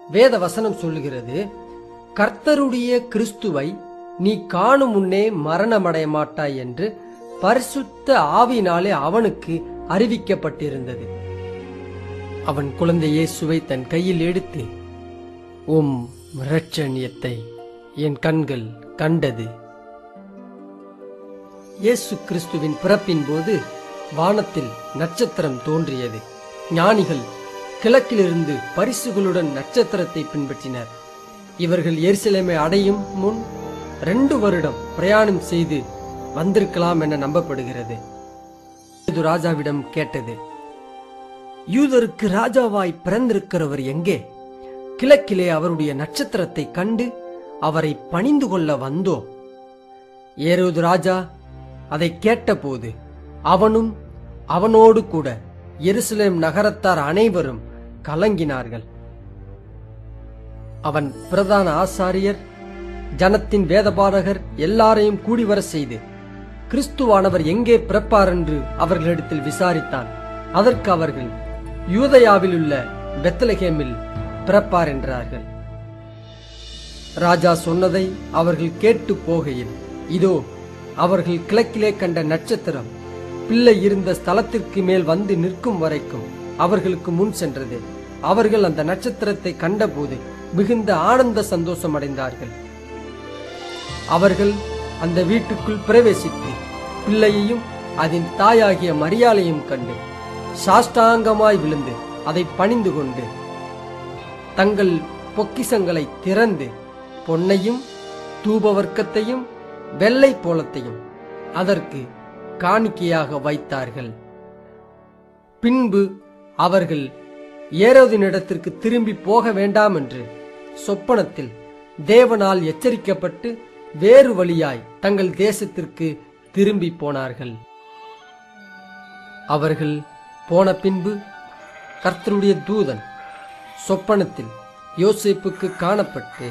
வேத வசனம் சொல்லுகிறது, கர்த்தருடைய கிறிஸ்துவை நீ காணும் முன்னே மரணமடைய மாட்டாய் என்று பரிசுத்த ஆவியினாலே அவனுக்கு அறிவிக்கப்பட்டிருந்தது. அவன் குழந்தை இயேசுவை தன் கையில் எடுத்து, உம் இரட்சணியத்தை என் கண்கள் கண்டது. இயேசு கிறிஸ்துவின் பிறப்பின் போது வானத்தில் நட்சத்திரம் தோன்றியது. ஞானிகள் கிழக்கிலிருந்து பரிசுகளுடன் நட்சத்திரத்தை பின்பற்றினர். இவர்கள் எருசலேமை அடையும் முன் 2 வருடம் பிரயாணம் செய்து வந்திருக்கலாம் என நம்பப்படுகிறது. ராஜாவிடம் கேட்டது, யூதருக்கு ராஜாவாய் பிறந்திருக்கிறவர் எங்கே? கிழக்கிலே அவருடைய நட்சத்திரத்தை கண்டு அவரை பணிந்து கொள்ள வந்தோ. ஏரோது ராஜா அதை கேட்டபோது அவனும் அவனோடு கூட எருசலேம் நகரத்தார் அனைவரும் கலங்கினார்கள். அவன் பிரதான ஆசாரியர், ஜனத்தின் வேதபாரகர் எல்லாரையும் கூடிவர செய்து கிறிஸ்துவானவர் எங்கே பிறப்பார் என்று அவர்களிடத்தில் விசாரித்தான். அதற்கு அவர்கள், யூதயாவில் உள்ள பெத்லகேமில் பிறப்பார் என்றார்கள். ராஜா சொன்னதை அவர்கள் கேட்டு போகையில், இதோ அவர்கள் கிழக்கிலே கண்ட நட்சத்திரம் பிள்ளை இருந்த ஸ்தலத்திற்கு மேல் வந்து நிற்கும் வரைக்கும் அவர்களுக்கு முன் சென்றது. அவர்கள் அந்த நட்சத்திரத்தை கண்டபோது மிகுந்த ஆனந்த சந்தோஷம் அடைந்தார்கள். அவர்கள் அந்த வீட்டுக்குள் பிரவேசித்து பிள்ளையையும் அதன் தாயாகிய மரியாளையும் கண்டு சாஷ்டாங்கமாய் விழுந்து அதை பணிந்து கொண்டு தங்கள் பொக்கிசங்களை திறந்து பொன்னையும் தூபவர்க்கத்தையும் வெள்ளை போலத்தையும் அதற்கு காணிக்கையாக வைத்தார்கள். பின்பு அவர்கள் ஏரோதினிடத்திற்கு திரும்பி போக வேண்டாம் என்று சொப்பனத்தில் தேவனால் எச்சரிக்கப்பட்டு வேறு வழியாய் தங்கள் தேசத்திற்கு திரும்பி போனார்கள். அவர்கள் போன பின்பு கர்த்தருடைய தூதன் சொப்பனத்தில் யோசேப்புக்கு காணப்பட்டு,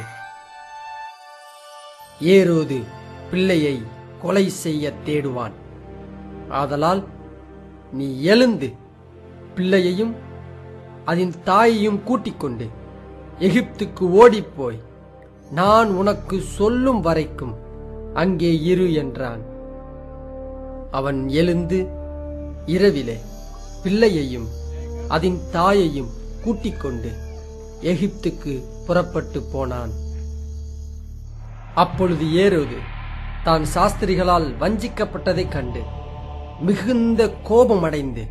ஏரோது பிள்ளையை கொலை செய்ய தேடுவான், ஆதலால் நீ எழுந்து பிள்ளையையும் அதன் தாயையும் கூட்டிக் கொண்டு எகிப்துக்கு ஓடிப்போய் நான் உனக்கு சொல்லும் வரைக்கும் அங்கே இரு என்றான். அவன் எழுந்து இரவிலே பிள்ளையையும் அதன் தாயையும் கூட்டிக் கொண்டு எகிப்துக்கு புறப்பட்டு போனான். அப்பொழுது ஏரோது தான் சாஸ்திரிகளால் வஞ்சிக்கப்பட்டதைக் கண்டு மிகுந்த கோபமடைந்து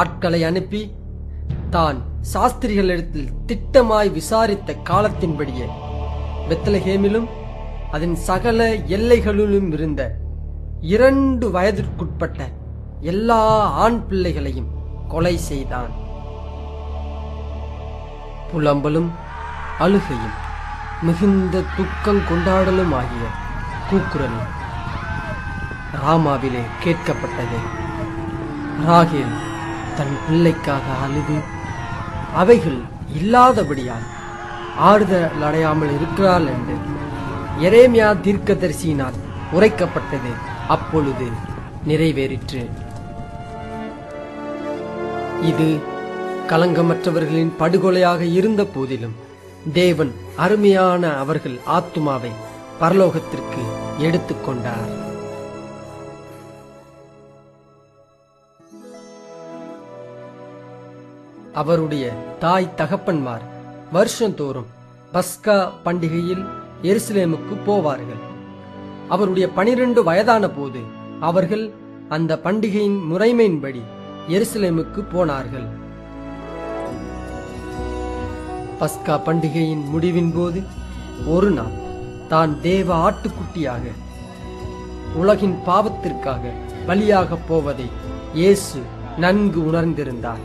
ஆட்களை அனுப்பி தான் சாஸ்திரிகளிடத்தில் திட்டமாய் விசாரித்த காலத்தின்படியே பெத்லகேமிலும் அதன் சகல எல்லைகளிலும் இருந்த 2 வயதிற்குட்பட்ட எல்லா ஆண் பிள்ளைகளையும் கொலை செய்தான். புலம்பலும் அழுகையும் மிகுந்த துக்கம் கொண்டாடலும் ஆகிய கூக்குரலும் ராமாவிலே கேட்கப்பட்டது. ராகேல் தன் பிள்ளைக்காக அழுது அவைகள் இல்லாதபடியால் ஆறுதல் அடையாமல் இருக்கிறாள் என்று எரேமியா தீர்க்கதரிசியினால் உரைக்கப்பட்டது அப்பொழுது நிறைவேறிற்று. இது கலங்கமற்றவர்களின் படுகொலையாக இருந்த போதிலும் தேவன் அருமையான அவர்கள் ஆத்துமாவை பரலோகத்திற்கு எடுத்துக்கொண்டார். அவருடைய தாய் தகப்பன்மார் வருஷந்தோறும் பஸ்கா பண்டிகையில் எருசலேமுக்கு போவார்கள். அவருடைய 12 வயதான போது அவர்கள் அந்த பண்டிகையின் முறைமையின்படி எருசலேமுக்கு போனார்கள். பஸ்கா பண்டிகையின் முடிவின் போது ஒரு நாள் தான் தேவ ஆட்டுக்குட்டியாக உலகின் பாவத்திற்காக பலியாக போவதை இயேசு நன்கு உணர்ந்திருந்தார்.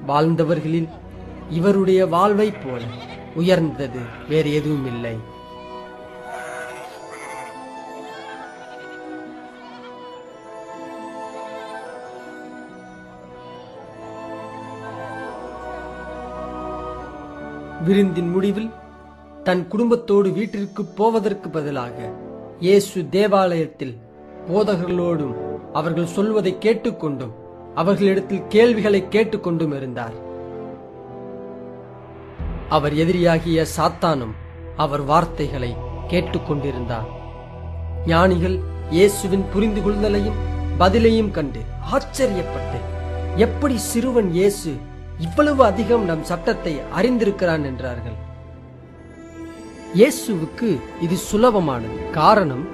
வாழ்ந்தவர்களில் இவருடைய வாழ்வை போல உயர்ந்தது வேறு எதுவும் இல்லை. விருந்தின் முடிவில் தன் குடும்பத்தோடு வீட்டிற்கு போவதற்கு பதிலாக இயேசு தேவாலயத்தில் போதகர்களோடும் அவர்கள் சொல்வதை கேட்டுக்கொண்டும் அவர்களிடத்தில் கேள்விகளை கேட்டுக்கொண்டும் இருந்தார். அவர் எதிரியாகிய சாத்தானும் அவர் வார்த்தைகளை கேட்டுக்கொண்டிருந்தார். ஞானிகள் இயேசுவின் புரிந்து கொள்தலையும் பதிலையும் கண்டு ஆச்சரியப்பட்டு, எப்படி சிறுவன் இயேசு இவ்வளவு அதிகம் நம் சட்டத்தை அறிந்திருக்கிறான் என்றார்கள். இயேசுவுக்கு இது சுலபமானது. காரணம்,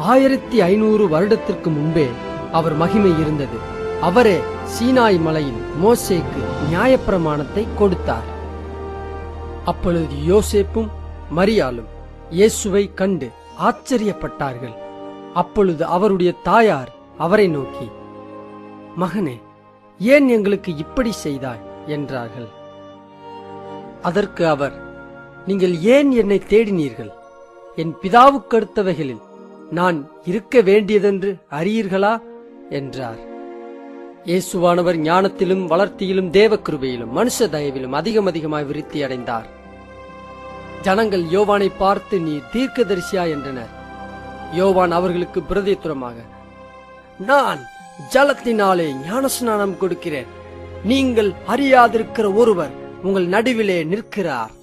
1500 வருடத்திற்கு முன்பே அவர் மகிமை இருந்தது. அவரே சீனாய் மலையில் மோசேக்கு நியாயப்பிரமாணத்தை கொடுத்தார். அப்பொழுது யோசேப்பும் மரியாளும் இயேசுவை கண்டு ஆச்சரியப்பட்டார்கள். அப்பொழுது அவருடைய தாயார் அவரை நோக்கி, மகனே, ஏன் எங்களுக்கு இப்படி செய்தாய் என்றார்கள். அதற்கு அவர், நீங்கள் ஏன் என்னை தேடினீர்கள்? என் பிதாவுக்கு அடுத்தவைகளில் நான் இருக்க வேண்டியதென்று அறியீர்களா என்றார். இயேசுவானவர் ஞானத்திலும் வளர்த்தியிலும் தேவ கிருபையிலும் மனுஷ தயவிலும் அதிகமாய் விருத்தி அடைந்தார். ஜனங்கள் யோவானை பார்த்து, நீர் தீர்க்கதரிசியா என்றனர். யோவான் அவர்களுக்கு பிரதியுத்தரமாக, நான் ஜலத்தினாலே ஞானஸ்நானம் கொடுக்கிறேன். நீங்கள் அறியாதிருக்கிற ஒருவர் உங்கள் நடுவிலே நிற்கிறார்.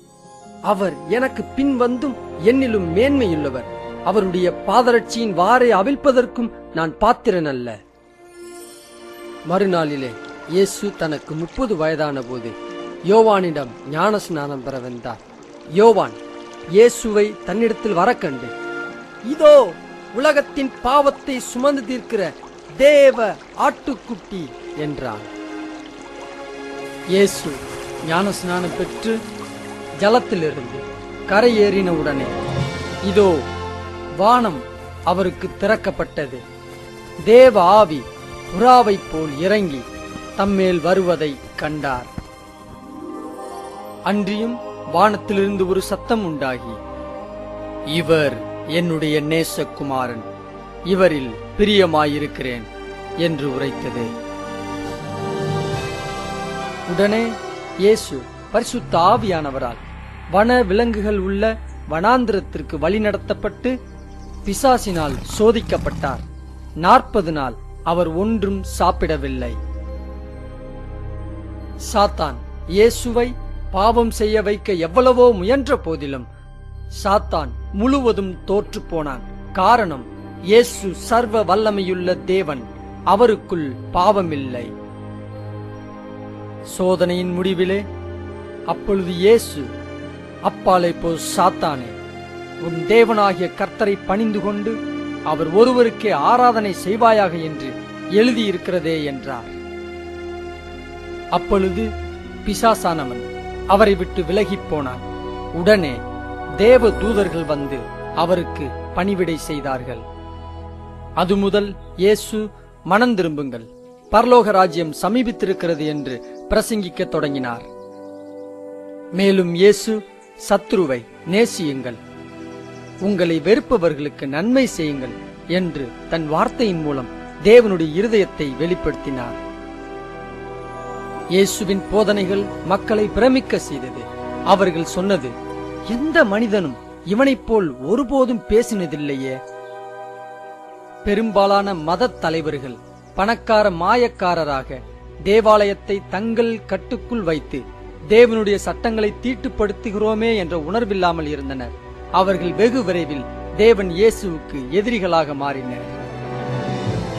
அவர் எனக்கு பின் வந்தும் என்னிலும் மேன்மையுள்ளவர். அவருடைய பாதரட்சியின் வாரை அவிழ்ப்பதற்கும் நான் பாத்திரன் அல்ல. மறுநாளிலே இயேசு தனக்கு 30 வயதான போது யோவானிடம் ஞானஸ்நானம் பெற வந்தார். யோவான் இயேசுவை தன்னிடத்தில் வர கண்டு, இதோ உலகத்தின் பாவத்தை சுமந்து தீர்க்கிற தேவ ஆட்டுக்குட்டி என்றான். இயேசு ஞானஸ்நானம் பெற்று ஜலத்திலிருந்து கரையேறின உடனே இதோ வானம் அவருக்கு திறக்கப்பட்டது. தேவ ஆவி புறாவைப் போல் இறங்கி தம்மேல் வருவதை கண்டார். அன்றியும் வானத்திலிருந்து ஒரு சத்தம் உண்டாகி, இவர் என்னுடைய நேசகுமாரன், இவரில் பிரியமாயிருக்கிறேன் என்று உரைத்தது. உடனே இயேசு பரிசுத்த ஆவியானவரால் வன விலங்குகள் உள்ள வனாந்திரத்திற்கு வழிநடத்தப்பட்டு பிசாசினால் சோதிக்கப்பட்டார். 40 நாள் அவர் ஒன்றும் சாப்பிடவில்லை. சாத்தான் இயேசுவை பாவம் செய்ய வைக்க எவ்வளவோ முயன்ற போதிலும் சாத்தான் முழுவதும் தோற்று போனான். காரணம், இயேசு சர்வ வல்லமையுள்ள தேவன், அவருக்குள் பாவமில்லை. சோதனையின் முடிவிலே அப்பொழுது இயேசு, அப்பாலே போ சாத்தானே, உன் தேவனாகிய கர்த்தரை பணிந்து கொண்டு அவர் ஒருவருக்கே ஆராதனை செய்வாயாக என்று எழுதியிருக்கிறதே என்றார். அப்பொழுது பிசாசானவன் அவரை விட்டு விலகிப் போனான். உடனே தேவ தூதர்கள் வந்து அவருக்கு பணிவிடை செய்தார்கள். அது முதல் இயேசு மனம் திரும்புங்கள், பரலோக ராஜ்யம் சமீபித்திருக்கிறது என்று பிரசங்கிக்கத் தொடங்கினார். மேலும் இயேசு சத்துருவை நேசியுங்கள், உங்களை வெறுப்பவர்களுக்கு நன்மை செய்யுங்கள் என்று தன் வார்த்தையின் மூலம் தேவனுடைய இருதயத்தை வெளிப்படுத்தினார். இயேசுவின் போதனைகள் மக்களை பிரமிக்க செய்தது. அவர்கள் சொன்னது, எந்த மனிதனும் இவனைப் போல் ஒருபோதும் பேசினதில்லையே. பெரும்பாலான மத தலைவர்கள் பணக்கார மாயக்காரராக தேவாலயத்தை தங்கள் கட்டுக்குள் வைத்து தேவனுடைய சட்டங்களை தீட்டுப்படுத்துகிறோமே என்ற உணர்வில்லாமல் இருந்தனர். அவர்கள் வெகு விரைவில் தேவன் இயேசுவுக்கு எதிரிகளாக மாறினர்.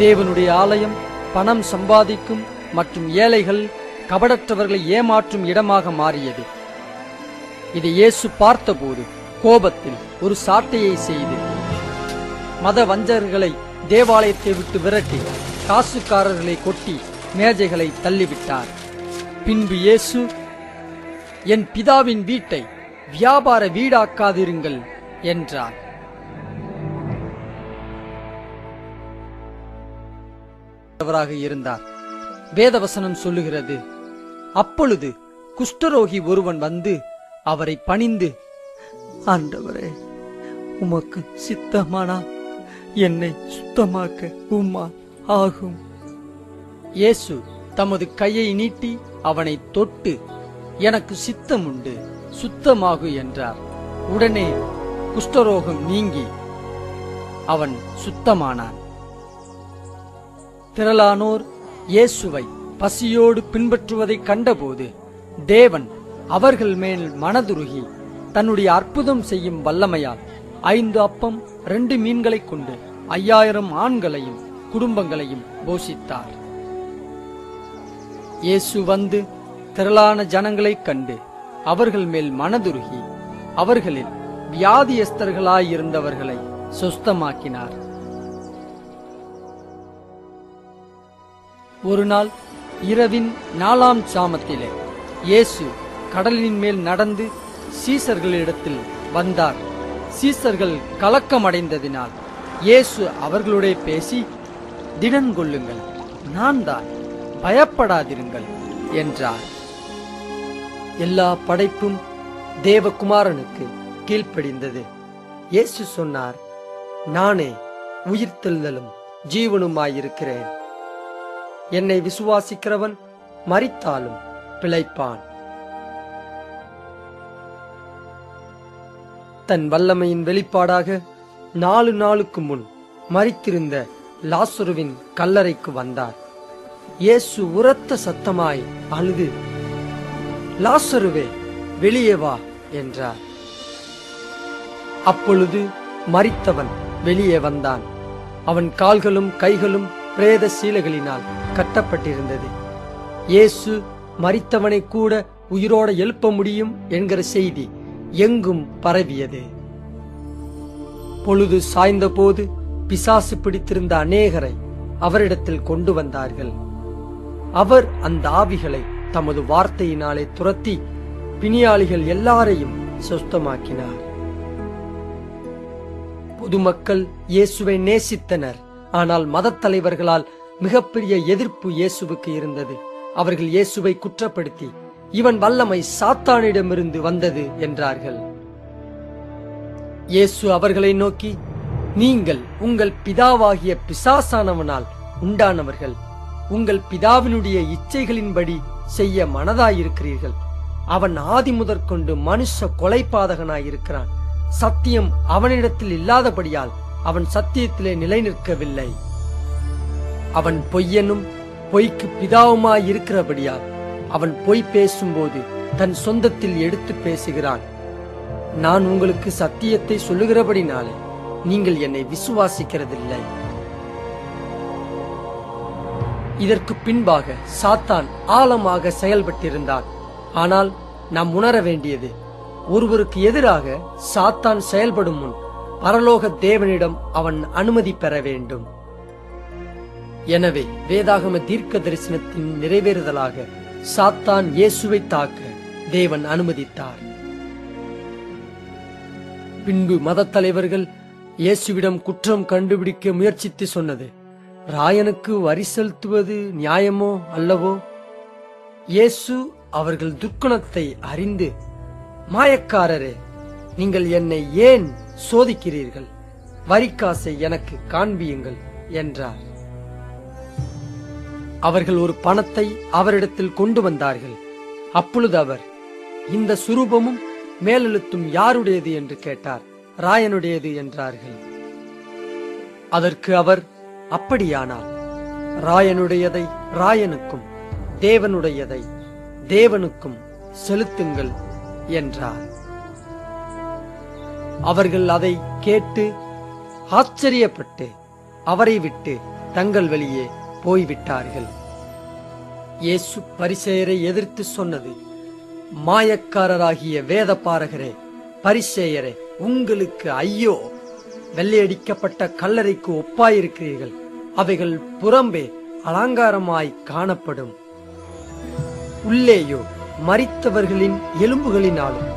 தேவனுடைய ஆலயம் பணம் சம்பாதிக்கும் மற்றும் ஏழைகள் கபடற்றவர்களை ஏமாற்றும் இடமாக மாறியது. இதை இயேசு பார்த்தபோது கோபத்தில் ஒரு சாட்டையை செய்து மத வஞ்சகர்களை தேவாலயத்தை விட்டு விரட்டி காசுக்காரர்களை கொட்டி மேஜைகளை தள்ளிவிட்டார். பின்பு இயேசு, என் பிதாவின் வீட்டை வியாபார வீடாக்காதிருங்கள் என்றார். இருந்தார். வேதவசனம் சொல்லுகிறது, அப்பொழுது குஷ்டரோகி ஒருவன் வந்து அவரை பணிந்து, ஆண்டவரே, உமக்கு சித்தமானா என்னை சுத்தமாக்க உம்மால் ஆகும். இயேசு தமது கையை நீட்டி அவனை தொட்டு, எனக்கு சித்தம் உண்டு, சுத்தமாகு என்றார். உடனே குஷ்டரோகம் நீங்கி அவன் சுத்தமானான். திரளானோர் இயேசுவை பசியோடு பின்பற்றுவதை கண்டபோது தேவன் அவர்கள் மேல் மனதுருகி தன்னுடைய அற்புதம் செய்யும் வல்லமையால் 5 அப்பம் 2 மீன்களை கொண்டு 5000 ஆண்களையும் குடும்பங்களையும் போஷித்தார். இயேசு வந்து திரளான ஜனங்களைக் கண்டு அவர்கள் மேல் மனதுருகி அவர்களில் வியாதியஸ்தர்களாயிருந்தவர்களை சுஸ்தமாக்கினார். ஒரு நாள் இரவின் 4ஆம் சாமத்திலே இயேசு கடலின் மேல் நடந்து சீசர்களிடத்தில் வந்தார். சீசர்கள் கலக்கமடைந்ததினால் இயேசு அவர்களுடைய பேசி, திடன் கொள்ளுங்கள், நான் தான், பயப்படாதிருங்கள் என்றார். எல்லா படைப்பும் தேவகுமாரனுக்கு கீழ்ப்படிந்தது. இயேசு சொன்னார், நானே உயிர்த்தெழுதலும் ஜீவனுமாயிருக்கிறேன். என்னை விசுவாசிக்கிறவன் மரித்தாலும் பிழைப்பான். தன் வல்லமையின் வெளிப்பாடாக 4 நாளுக்கு முன் மரித்திருந்த லாசருவின் கல்லறைக்கு வந்தார். இயேசு உரத்த சத்தமாய் அழுது, லாசருவே, வெளியே வா என்றார். அப்பொழுது மரித்தவன் வெளியே வந்தான். அவன் கால்களும் கைகளும் பிரேத சீலைகளினால் கட்டப்பட்டிருந்தது. இயேசு மரித்தவனை கூட உயிரோட எழுப்ப முடியும் என்கிற செய்தி எங்கும் பரவியது. பொழுது சாய்ந்த போது பிசாசு பிடித்திருந்த அநேகரை அவரிடத்தில் கொண்டு வந்தார்கள். அவர் அந்த ஆவிகளை தமது வார்த்தையினாலே துரத்தி பிணியாளிகள் எல்லாரையும் சுஸ்தமாக்கினார். பொதுமக்கள் இயேசுவை நேசித்தனர். ஆனால் மதத் தலைவர்களால் மிகப்பெரிய எதிர்ப்பு இயேசுவுக்கு இருந்தது. அவர்கள் இயேசுவை குற்றப்படுத்தி, இவன் வல்லமை சாத்தானிடமிருந்து வந்தது என்றார்கள். இயேசு அவர்களை நோக்கி, நீங்கள் உங்கள் பிதாவாகிய பிசாசானவனால் உண்டானவர்கள், உங்கள் பிதாவினுடைய இச்சைகளின்படி செய்ய மனதாயிருக்கிறீர்கள். அவன் ஆதி முதற்கொண்டு மனுஷ கொலைபாதகனாயிருக்கிறான். சத்தியம் அவனிடத்தில் இல்லாதபடியால் அவன் சத்தியத்திலே நிலை நிற்கவில்லை. அவன் பொய்யனும் பொய்க்கு பிதாவுமாயிருக்கிறபடியால் அவன் பொய் பேசும்போது தன் சொந்தத்தில் எடுத்து பேசுகிறான். நான் உங்களுக்கு சத்தியத்தை சொல்லுகிறபடினாலே நீங்கள் என்னை விசுவாசிக்கிறதில்லை. இதற்கு பின்பாக சாத்தான் ஆழமாக செயல்பட்டிருந்தான். ஆனால் நாம் உணர வேண்டியது, ஒருவருக்கு எதிராக சாத்தான் செயல்படும் முன் பரலோக தேவனிடம் அவன் அனுமதி பெற வேண்டும். எனவே வேதாகம தீர்க்க தரிசனத்தின் நிறைவேறுதலாக சாத்தான் இயேசுவை தாக்க தேவன் அனுமதித்தார். பின்பு மத தலைவர்கள் இயேசுவிடம் குற்றம் கண்டுபிடிக்க முயற்சித்து சொன்னது, ராயனுக்கு வரி செலுத்துவது நியாயமோ அல்லவோ? இயேசு அவர்கள் துர்க்குணத்தை அறிந்து, மாயக்காரரே, நீங்கள் என்னை ஏன் சோதிக்கிறீர்கள்? வரிக்காசை எனக்கு காண்பியுங்கள் என்றார். அவர்கள் ஒரு பணத்தை அவரிடத்தில் கொண்டு வந்தார்கள். அப்பொழுது அவர், இந்த சுரூபமும் மேலெழுத்தும் யாருடையது என்று கேட்டார். ராயனுடையது என்றார்கள். அதற்கு அவர், அப்படியானால் ராயனுடையதை ராயனுக்கும் தேவனுடையதை தேவனுக்கும் செலுத்துங்கள் என்றார். அவர்கள் அதை கேட்டு ஆச்சரியப்பட்டு அவரை விட்டு தங்கள் வழியே போய்விட்டார்கள். இயேசு பரிசேயரை எதிர்த்து சொன்னது, மாயக்காரராகிய வேத பாரகரே, பரிசேயரே, உங்களுக்கு ஐயோ! வெள்ளையடிக்கப்பட்ட கல்லறைக்கு ஒப்பாயிருக்கிறீர்கள். அவைகள் புறம்பே அலங்காரமாய் காணப்படும், உள்ளேயோ மரித்தவர்களின் எலும்புகளினாலும்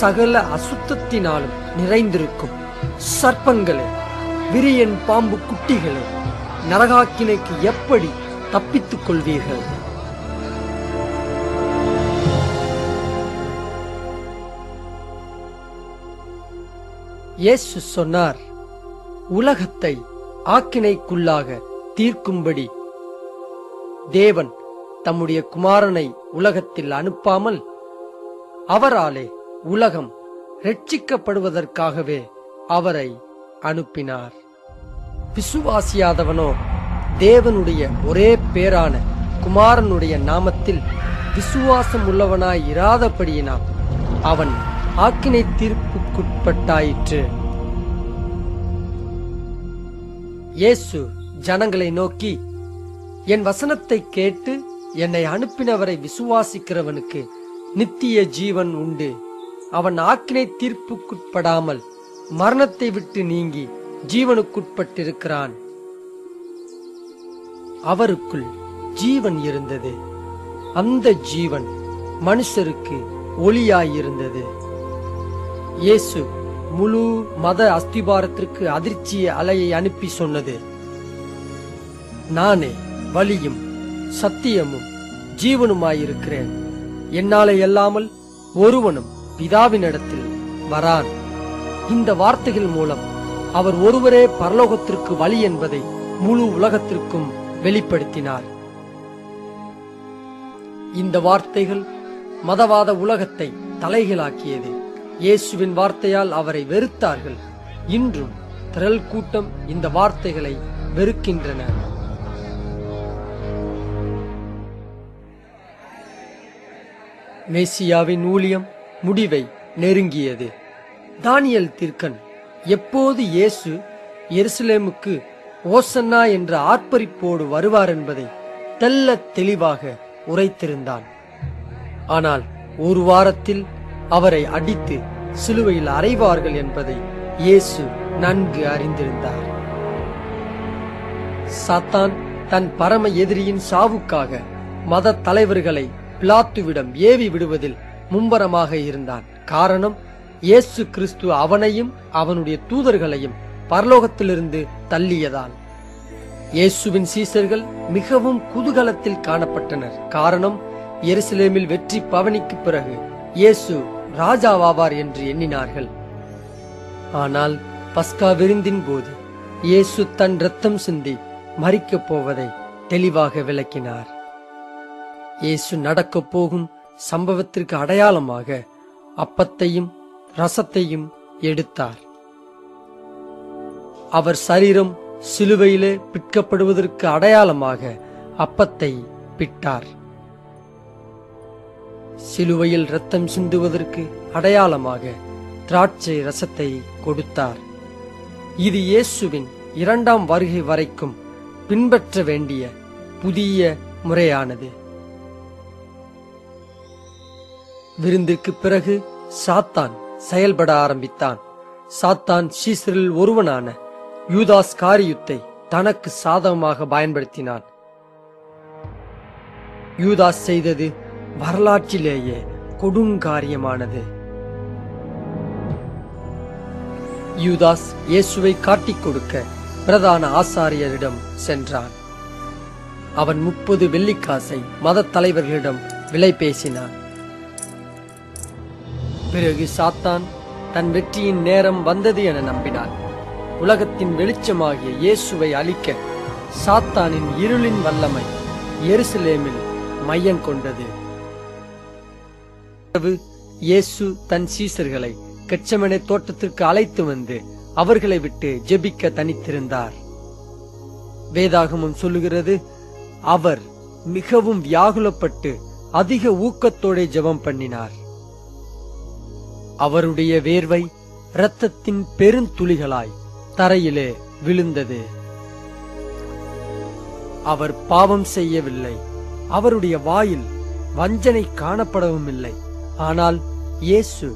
சகல அசுத்தத்தினாலும் நிறைந்திருக்கும். சர்ப்பங்களே, விரியன் பாம்பு குட்டிகளே, நரகாக்கினைக்கு எப்படி தப்பித்துக் கொள்வீர்கள்? இயேசு சொன்னார், உலகத்தை ஆக்கினைக்குள்ளாக தீர்க்கும்படி தேவன் தம்முடைய குமாரனை உலகத்தில் அனுப்பாமல் அவராலே உலகம் ரட்சிக்கப்படுவதற்காகவே அவரை அனுப்பினார். விசுவாசியாதவனோ தேவனுடைய ஒரே பேரான குமாரனுடைய நாமத்தில் விசுவாசம் உள்ளவனாய் இராதபடியினால் அவன் ஆக்கினை தீர்ப்புக்குட்பட்டாயிற்று. இயேசு ஜனங்களை நோக்கி, என் வசனத்தை கேட்டு என்னை அனுப்பினவரை விசுவாசிக்கிறவனுக்கு நித்திய ஜீவன் உண்டு. அவன் ஆக்கினை தீர்ப்புக்குட்படாமல் மரணத்தை விட்டு நீங்கி ஜீவனுக்குட்பட்டிருக்கிறான். அவருக்குள் ஜீவன் இருந்தது. அந்த ஜீவன் மனுஷருக்கு ஒளியாயிருந்தது. இயேசு முழு மத அஸ்திபாரத்திற்கு அதிர்ச்சிய அலையை அனுப்பி சொன்னது, நானே வழியும் சத்தியமும் ஜீவனுமாயிருக்கிறேன். என்னாலே அல்லாமல் ஒருவனும் பிதாவினிடத்தில் வரான். இந்த வார்த்தைகள் மூலம் அவர் ஒருவரே பரலோகத்திற்கு வழி என்பதை முழு உலகத்திற்கும் வெளிப்படுத்தினார். இந்த வார்த்தைகள் மதவாத உலகத்தை தலைகீழாக்கியது. இயேசுவின் வார்த்தையால் அவரை வெறுத்தார்கள். இன்றும் திரள் கூட்டம் இந்த வார்த்தைகளை வெறுக்கின்றன. மேசியாவின் ஊழியம் முடிவை நெருங்கியது. தானியேல் தீர்க்கன் எப்போது இயேசு எருசலேமுக்கு ஓசன்னா என்ற ஆர்ப்பரிப்போடு வருவார் என்பதை தெள்ளத் தெளிவாக உரைத்திருந்தான். ஆனால் ஒரு வாரத்தில் அவரை அடித்து சிலுவையில் அறைவார்கள் என்பதை இயேசு நன்கு அறிந்திருந்தார். சாத்தான் தன் பரம எதிரியின் சாவுக்காக மத தலைவர்களை பிலாத்துவிடம் ஏவி விடுவதில் மும்பரமாக இருந்தான். காரணம், இயேசு கிறிஸ்து அவனையும் அவனுடைய தூதர்களையும் பரலோகத்திலிருந்து தள்ளியதால். இயேசுவின் சீசர்கள் மிகவும் குதூகலத்தில் காணப்பட்டனர். காரணம், எருசலேமில் வெற்றி பவனிக்கு பிறகு இயேசு ராஜாவாவார் என்று எண்ணினார்கள். ஆனால் பஸ்கா விருந்தின் போது இயேசு தன் இரத்தம் சிந்தி மரிக்கப் போவதை தெளிவாக விளக்கினார். இயேசு நடக்கப் போகும் சம்பவத்திற்கு அடையாளமாக அப்பத்தையும் ரசத்தையும் எடுத்தார். அவர் சரீரம் சிலுவையிலே பிற்கப்படுவதற்கு அடையாளமாக அப்பத்தை பிட்டார். சிலுவையில் இரத்தம் சிந்துவதற்கு அடையாளமாக திராட்சை ரசத்தை கொடுத்தார். இது இயேசுவின் இரண்டாம் வருகை வரைக்கும் பின்பற்ற வேண்டிய புதிய முறையானது. விருந்திற்கு பிறகு சாத்தான் செயல்பட ஆரம்பித்தான். சாத்தான் சீசரில் ஒருவனான யூதாஸ் காரியுத்தை தனக்கு சாதகமாக பயன்படுத்தினான். யூதாஸ் செய்தது வரலாற்றிலேயே கொடுங்காரியமானது. யூதாஸ் இயேசுவை காட்டிக் கொடுக்க பிரதான ஆசாரியரிடம் சென்றான். அவன் 30 வெள்ளிக்காசை மத தலைவர்களிடம் விலை பேசினான். பிறகு சாத்தான் தன் வெற்றியின் நேரம் வந்தது என நம்பினான். உலகத்தின் வெளிச்சமாகிய இயேசுவை அழிக்க சாத்தானின் இருளின் வல்லமை எருசலேமில் மையம் கொண்டது. இயேசு தன் சீசர்களை கெத்செமனே தோட்டத்திற்கு அழைத்து வந்து அவர்களை விட்டு ஜெபிக்க தனித்திருந்தார். வேதாகமம் சொல்லுகிறது, அவர் மிகவும் வியாகுலப்பட்டு அதிக ஊக்கத்தோட ஜெபம் பண்ணினார். அவருடைய வேர்வை இரத்தத்தின் பெருந்துளிகளாய் தரையிலே விழுந்தது. அவர் பாவம் செய்யவில்லை, அவருடைய வாயில் வஞ்சனை காணப்படவும் இல்லை. ஆனால் இயேசு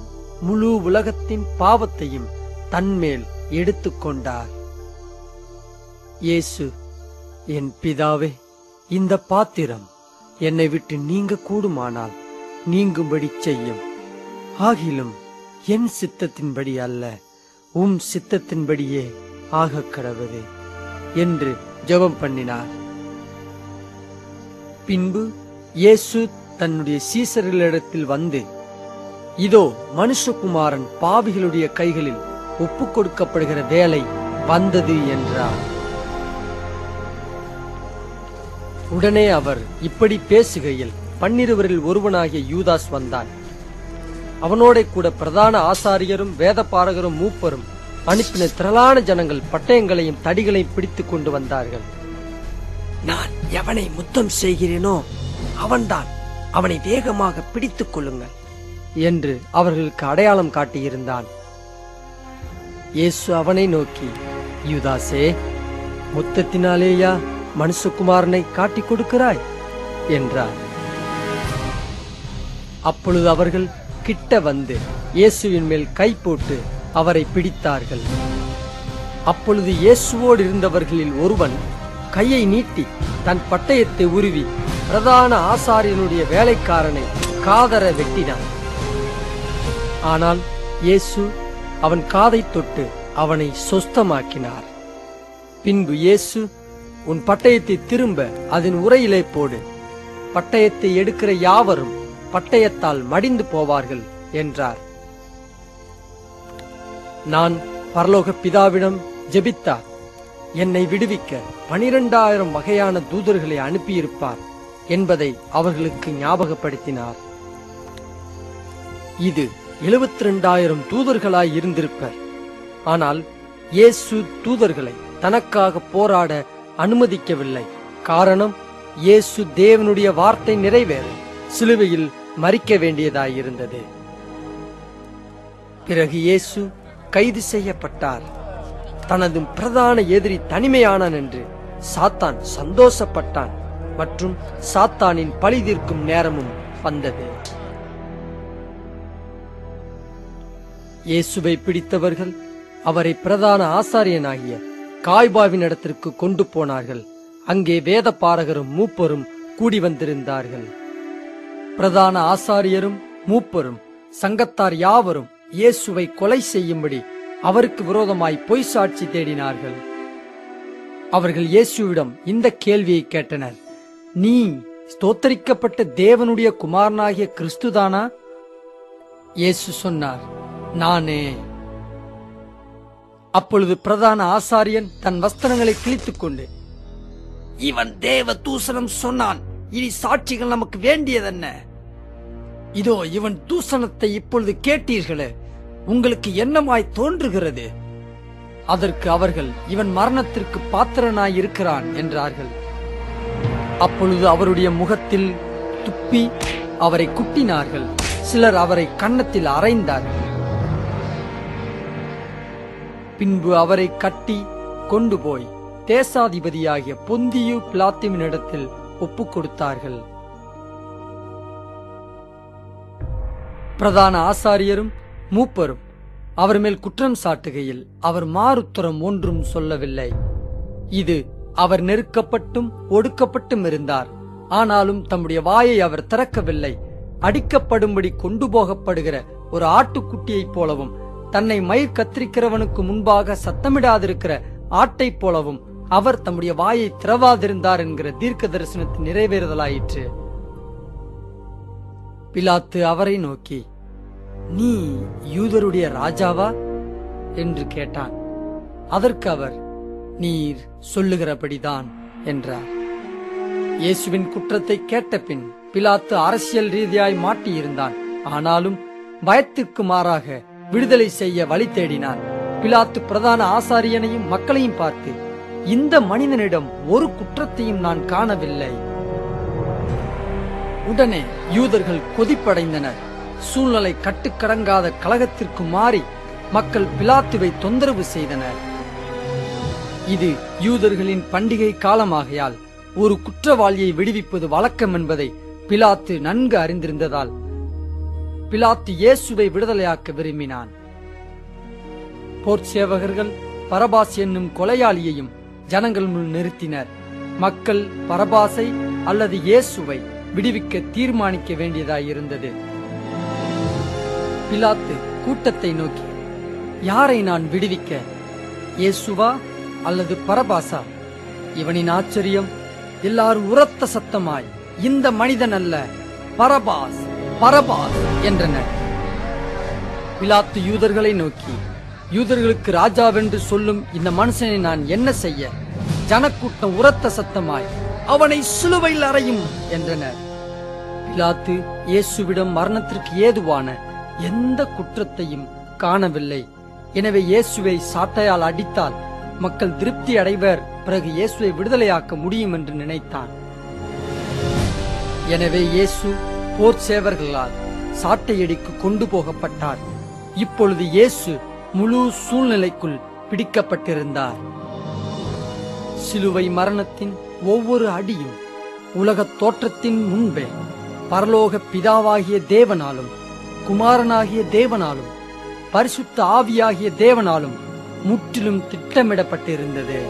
முழு உலகத்தின் பாவத்தையும் தன்மேல் எடுத்துக்கொண்டார். இயேசு, என் பிதாவே, இந்த பாத்திரம் என்னை விட்டு நீங்க கூடுமானால் நீங்கும்படி செய்யும். ஆகிலும் என் சித்தத்தின்படி அல்ல, உம் சித்தத்தின்படியே ஆகக் கடவது என்று ஜெபம் பண்ணினார். பின்பு இயேசு தன்னுடைய சீசர்களிடத்தில் வந்து, இதோ மனுஷகுமாரன் பாவிகளுடைய கைகளில் ஒப்புக் கொடுக்கப்படுகிற வேலை வந்தது என்றார். உடனே அவர் இப்படி பேசுகையில் 12 ஒருவனாகிய யூதாஸ் வந்தான். அவனோட கூட பிரதான ஆசாரியரும் வேதபாரகரும் மூப்பரும் அனுப்பின திரளான ஜனங்கள் பட்டயங்களையும் தடிகளையும் பிடித்துக் கொண்டு வந்தார்கள். நான் எவனை முத்தம் செய்கிறேனோ அவன்தான், அவனை வேகமாக பிடித்துக் கொள்ளுங்கள் என்று அவர்களுக்கு அடையாளம் காட்டியிருந்தான். இயேசு அவனை நோக்கி, யூதாசே, முத்தத்தினாலேயா மனுஷகுமாரனை காட்டிக் கொடுக்கிறாய் என்றார். அப்பொழுது அவர்கள் கிட்ட வந்து இயேசுவின் மேல் கை போட்டு அவரை பிடித்தார்கள். அப்பொழுது இயேசுவோடு இருந்தவர்களில் ஒருவன் கையை நீட்டி தன் பட்டயத்தை உருவி பிரதான ஆசாரியனுடைய வேலைக்காரனை காதர வெட்டினான். ஆனால் இயேசு அவன் காதை தொட்டு அவனை சொஸ்தமாக்கினார். பின்பு இயேசு, உன் பட்டயத்தை திரும்ப அதன் உரையிலே போடு, பட்டயத்தை எடுக்கிற யாவரும் பட்டயத்தால் மடிந்து போவார்கள் என்றார். நான் பரலோக பிதாவிடம் ஜெபித்தார், என்னை விடுவிக்க 12,000 வகையான தூதர்களை அனுப்பியிருப்பார் என்பதை அவர்களுக்கு ஞாபகப்படுத்தினார். இது 72,000 தூதர்களாய் இருந்திருப்பர். ஆனால் இயேசு தூதர்களை தனக்காக போராட அனுமதிக்கவில்லை. காரணம், இயேசு தேவனுடைய வார்த்தை நிறைவேற சிலுவையில் மரிக்க வேண்டியதாயிருந்தது. பிறகு இயேசு கைது செய்யப்பட்டார். தனது பிரதான எதிரி தனிமையானான் என்று சாத்தான் சந்தோஷப்பட்டான் மற்றும் சாத்தானின் பழி தீர்க்கும் நேரமும் வந்தது. இயேசுவை பிடித்தவர்கள் அவரை பிரதான ஆசாரியனாகிய காய்பாவின் இடத்திற்கு கொண்டு போனார்கள். அங்கே வேத பாரகரும் மூப்பரும் கூடி வந்திருந்தார்கள். பிரதான ஆசாரியரும் மூப்பரும் சங்கத்தார் யாவரும் இயேசுவை கொலை செய்யும்படி அவருக்கு விரோதமாய் பொய் சாட்சி தேடினார்கள். அவர்கள் இயேசுவிடம் இந்த கேள்வியை கேட்டனர், நீ ஸ்தோத்தரிக்கப்பட்ட தேவனுடைய குமாரனாகிய கிறிஸ்துதானா? இயேசு சொன்னார், நானே. அப்பொழுது பிரதான ஆசாரியன் தன் வஸ்திரங்களை கிழித்துக் கொண்டு, இவன் தேவ தூசணம் சொன்னான், இனி சாட்சிகள் நமக்கு வேண்டியதென்ன? இதோ இவன் தூசணத்தை இப்பொழுது கேட்டீர்களே, உங்களுக்கு என்னமாய் தோன்றுகிறது? அதற்கு அவர்கள், இவன் மரணத்திற்கு பாத்திரனாய் இருக்கிறான் என்றார்கள். அப்பொழுது அவருடைய முகத்தில் துப்பி அவரை குட்டினார்கள். சிலர் அவரை கன்னத்தில் அறைந்தார்கள். பின்பு அவரை கட்டி கொண்டு போய் தேசாதிபதியாகிய பொந்தியு பிலாத்துவினிடத்தில் ஒப்புக் கொடுத்தார்கள். பிரதான ஆசாரியரும் மூப்பரும் அவர் மேல் குற்றம் சாட்டுகையில் அவர் மாறுத்தரம் ஒன்றும் சொல்லவில்லை. இது அவர் நெருக்கப்பட்டும் ஒடுக்கப்பட்டும் இருந்தார். ஆனாலும் தம்முடைய வாயை அவர் திறக்கவில்லை. அடிக்கப்படும்படி கொண்டு போகப்படுகிற ஒரு ஆட்டுக்குட்டியைப் போலவும் தன்னை மயிர் கத்திரிக்கிறவனுக்கு முன்பாக சத்தமிடாதிருக்கிற ஆட்டைப் போலவும் அவர் தம்முடைய வாயை திறவாதிருந்தார் என்கிற தீர்க்க தரிசனத்தின் நிறைவேறுதலாயிற்று. பிலாத்து அவரை நோக்கி, நீ யூதருடைய ராஜாவா என்று கேட்டான். அதற்கு அவர், நீர் சொல்லுகிறபடிதான் என்றார். இயேசுவின் குற்றத்தை கேட்ட பின் பிலாத்து அரசியல் ரீதியாய் மாட்டியிருந்தான். ஆனாலும் பயத்திற்கு மாறாக விடுதலை செய்ய வழி தேடினான். பிலாத்து பிரதான ஆசாரியனையும் மக்களையும் பார்த்து, இந்த மனிதனிடம் ஒரு குற்றத்தையும் நான் காணவில்லை. உடனே யூதர்கள் கொதிப்படைந்தனர். சூழ்நிலை கட்டுக்கடங்காத கலகத்திற்கு மாறி மக்கள் பிலாத்துவை தொந்தரவு செய்தனர். இது யூதர்களின் பண்டிகை காலமாகையால் ஒரு குற்றவாளியை விடுவிப்பது வழக்கம் என்பதை பிலாத்து நன்கு அறிந்திருந்ததால் பிலாத்து இயேசுவை விடுதலையாக்க விரும்பினான். போர்ச்சேவகர்கள் பரபாஸ் என்னும் கொலையாளியையும் ஜனங்கள் முன் நிறுத்தினர். மக்கள் பரபாசை அல்லது இயேசுவை விடுவிக்க தீர்மானிக்க வேண்டியதாயிருந்தது. பிலாத்து கூட்டத்தை நோக்கி, யாரை நான் விடுவிக்க, இயேசுவா அல்லது பரபாசா? இவனின் ஆச்சரியம் எல்லாரும் உரத்த சத்தமாய், இந்த மனிதன் அல்ல, பரபாஸ் பரபாஸ் என்றனர். பிலாத்து யூதர்களை நோக்கி, யூதர்களுக்கு ராஜாவென்று சொல்லும் இந்த மனுஷனை நான் என்ன செய்ய? ஜனக்கூட்டம் உரத்த சத்தமாய், அவனை சிலுவையில் அறையும் என்றனர். பிலாத்து இயேசுவிடம் மரணத்திற்கு ஏதுவான எந்த குற்றத்தையும் காணவில்லை. எனவே இயேசுவை சாட்டையால் அடித்தால் மக்கள் திருப்தி அடைவர், பிறகு இயேசுவை விடுதலையாக்க முடியும் என்று நினைத்தான். எனவே இயேசு போர் சேவர்களால் சாட்டையடிக்கு கொண்டு போகப்பட்டார். இப்பொழுது இயேசு முழு சூழ்நிலைக்குள் பிடிக்கப்பட்டிருந்தார். சிலுவை மரணத்தின் ஒவ்வொரு அடியும் உலகத் தோற்றத்தின் முன்பே பரலோக பிதாவாகிய தேவனாலும் குமாரனாகிய தேவனாலும் பரிசுத்த ஆவியாகிய தேவனாலும் முற்றிலும் திட்டமிடப்பட்டிருந்தது.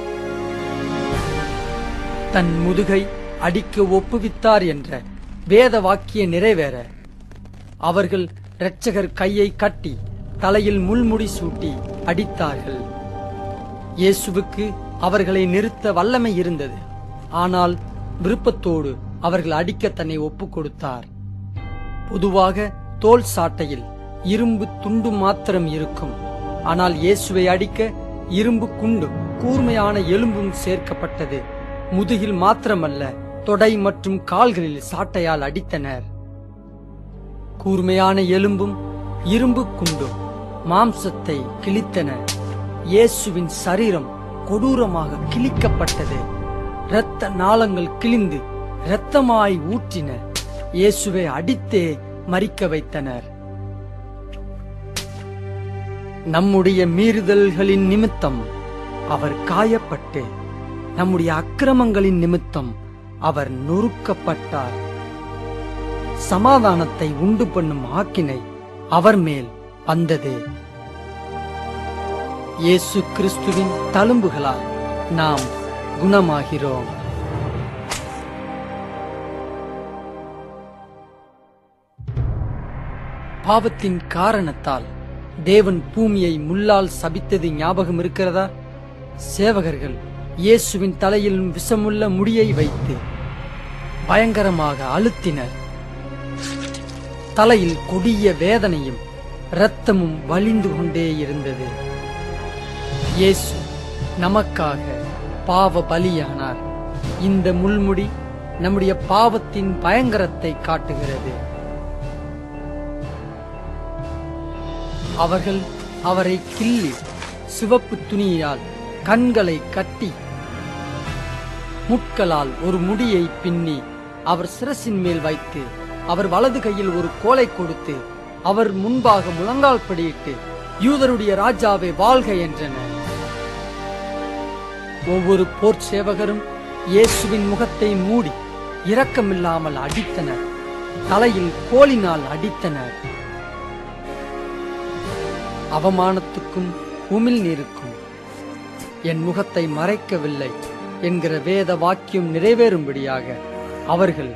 தன் முதுகை அடிக்க ஒப்புவித்தார் என்ற வேத வாக்கிய நிறைவேற அவர்கள் இரட்சகர் கையை கட்டி தலையில் முள்முடி சூட்டி அடித்தார்கள். இயேசுவுக்கு அவர்களை நிறுத்த வல்லமை இருந்தது. ஆனால் விருப்பத்தோடு அவர்கள் அடிக்க தன்னை ஒப்புக் கொடுத்தார். பொதுவாக தோல் சாட்டையில் இரும்பு துண்டு மாத்திரம் இருக்கும். ஆனால் இயேசுவை அடிக்க இரும்பு குண்டும் கூர்மையான எலும்பும் சேர்க்கப்பட்டது. முதுகில் மாத்திரமல்ல, தொடை மற்றும் கால்களில் சாட்டையால் அடித்தனர். கூர்மையான எலும்பும் இரும்பு குண்டும் மாம்சத்தை கிழித்தன. இயேசுவின் சரீரம் கொடூரமாக கிழிக்கப்பட்டது. இரத்த நாளங்கள் கிழிந்து இரத்தமாய் ஊற்றின. இயேசுவை அடித்தே மரிக்க வைத்தனர். நம்முடைய மீறுதல்களின் நிமித்தம் அவர் காயப்பட்டு, நம்முடைய அக்கிரமங்களின் நிமித்தம் அவர் நொறுக்கப்பட்டார். சமாதானத்தை உண்டு பண்ணும் ஆக்கினை அவர் மேல் வந்தது. இயேசு கிறிஸ்துவின் தழும்புகளால் நாம் குணமாகிறோம். பாவத்தின் காரணத்தால் தேவன் பூமியை முள்ளால் சபித்தது ஞாபகம் இருக்கிறதா? சேவகர்கள் இயேசுவின் தலையில் விஷமுள்ள முடியை வைத்து பயங்கரமாக அழுத்தினர். தலையில் கொடிய வேதனையும் இரத்தமும் வழிந்து கொண்டே இருந்தது. இயேசு நமக்காக பாவ பலியானார். இந்த முள்முடி நம்முடைய பாவத்தின் பயங்கரத்தை காட்டுகிறது. அவர்கள் அவரை கிள்ளி சிவப்பு துணியால் கண்களை கட்டி முட்களால் ஒரு முடியை பின்னி அவர் சிரசின் மேல் வைத்து அவர் வலது கையில் ஒரு கோலை கொடுத்து அவர் முன்பாக முழங்கால் படியிட்டு, யூதருடைய ராஜாவை வாழ்க என்றனர். ஒவ்வொரு போர் சேவகரும் இயேசுவின் முகத்தை மூடி இரக்கமில்லாமல் அடித்தனர். தலையில் கோலினால் அடித்தனர். அவமானத்துக்கும் உமிழ் நீருக்கும் என் முகத்தை மறைக்கவில்லை என்கிற வேத வாக்கியம் நிறைவேறும்படியாக அவர்கள்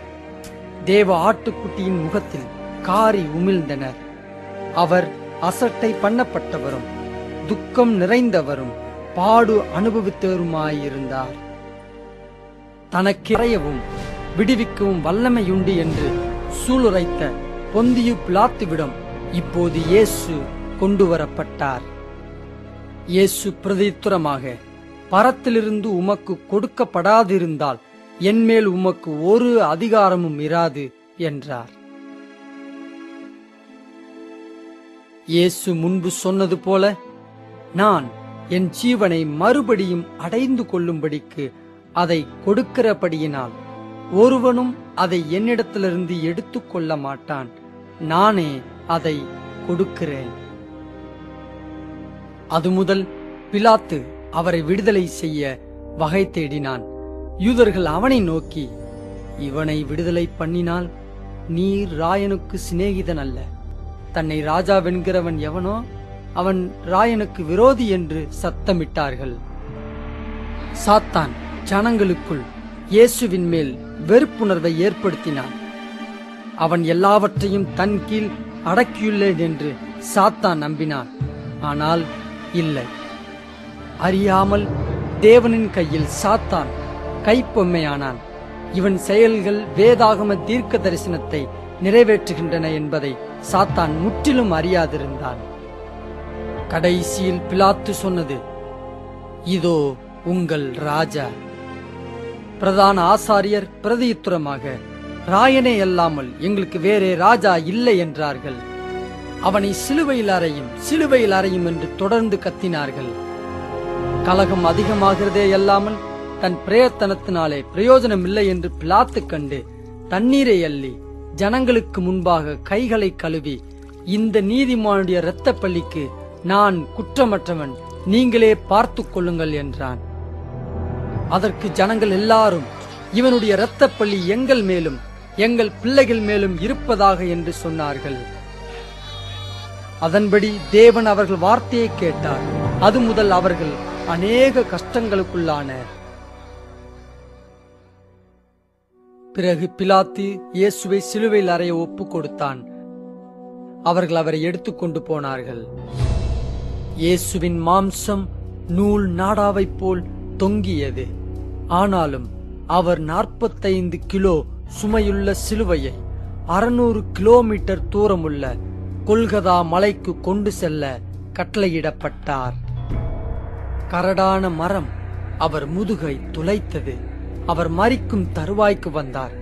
தேவ ஆட்டுக்குட்டியின் முகத்தில் காரி உமிழ்ந்தனர். அவர் அசட்டை பண்ணப்பட்டவரும் துக்கம் நிறைந்தவரும் பாடு அனுபவித்தவருமாயிருந்தார். தனக்கிறையவும் விடுவிக்கவும் வல்லமையுண்டு என்று சூளுரைத்த பொந்தியு பிலாத்துவிடம் இப்போது இயேசு கொண்டு வரப்பட்டார். இயேசு பிரதித்துரமாக, பரத்திலிருந்து உமக்கு கொடுக்கப்படாதிருந்தால் என்மேல் உமக்கு ஒரு அதிகாரமும் இராது என்றார். இயேசு முன்பு சொன்னது போல, நான் என் ஜீவனை மறுபடியும் அடைந்து கொள்ளும்படிக்கு அதை கொடுக்கிறபடியினால் ஒருவனும் அதை என்னிடத்திலிருந்து எடுத்துக் கொள்ள மாட்டான், நானே அதை கொடுக்கிறேன். அது முதல் பிலாத்து அவரை விடுதலை செய்ய வகை தேடினான். யூதர்கள் அவனை நோக்கி, இவனை விடுதலை பண்ணினால் நீர் ராயனுக்கு சிநேகிதன் அல்ல, தன்னை ராஜாவென்கிறவன் எவனோ அவன் ராயனுக்கு விரோதி என்று சத்தமிட்டார்கள். சாத்தான் ஜனங்களுக்குள் இயேசுவின் மேல் வெறுப்புணர்வை ஏற்படுத்தினான். அவன் எல்லாவற்றையும் தன் கீழ் அடக்கியுள்ளேன் என்று சாத்தான் நம்பினான். ஆனால் இல்லை, அறியாமல் தேவனின் கையில் சாத்தான் கைப்பொம்மையானான். இவன் செயல்கள் வேதாகம தீர்க்க தரிசனத்தை நிறைவேற்றுகின்றன என்பதை சாத்தான் முற்றிலும் அறியாதிருந்தான். கடைசியில் பிலாத்து சொன்னது, இதோ உங்கள் ராஜா. பிரதான ஆசாரியர் பிரதியுத்தரமாக, ராயனே அல்லாமல் எங்களுக்கு வேறே ராஜா இல்லை என்றார்கள். அவனை சிலுவையில் அறையும், சிலுவையில் அறையும் என்று தொடர்ந்து கத்தினார்கள். கலகம் அதிகமாகிறதே அல்லாமல் தன் பிரயத்தனத்தினாலே பிரயோஜனம் இல்லை என்று பிலாத்து கண்டு தண்ணீரை அள்ளி ஜனங்களுக்கு முன்பாக கைகளை கழுவி, இந்த நீதிமானுடைய இரத்த பள்ளிக்கு நான் குற்றமற்றவன், நீங்களே பார்த்து கொள்ளுங்கள் என்றான். அதற்கு ஜனங்கள் எல்லாரும், இவனுடைய இரத்த பள்ளி எங்கள் மேலும் எங்கள் பிள்ளைகள் மேலும் இருப்பதாக என்று சொன்னார்கள். அதன்படி தேவன் அவர்கள் வார்த்தையை கேட்டார். அது முதல் அவர்கள் அநேக கஷ்டங்களுக்குள்ளானர். பிறகு பிலாத்து இயேசுவை சிலுவையில் அறைய ஒப்பு கொடுத்தான். அவர்கள் அவரை எடுத்துக்கொண்டு போனார்கள். இயேசுவின் மாம்சம் நூல் நாடாவைப் போல் தொங்கியது. ஆனாலும் அவர் 45 கிலோ சுமையுள்ள சிலுவையை 600 கிலோமீட்டர் தூரமுள்ள கொல்கதா மலைக்கு கொண்டு செல்ல கட்டளையிடப்பட்டார். கரடான மரம் அவர் முதுகை துளைத்தது. அவர் மரிக்கும் தருவாய்க்கு வந்தார்.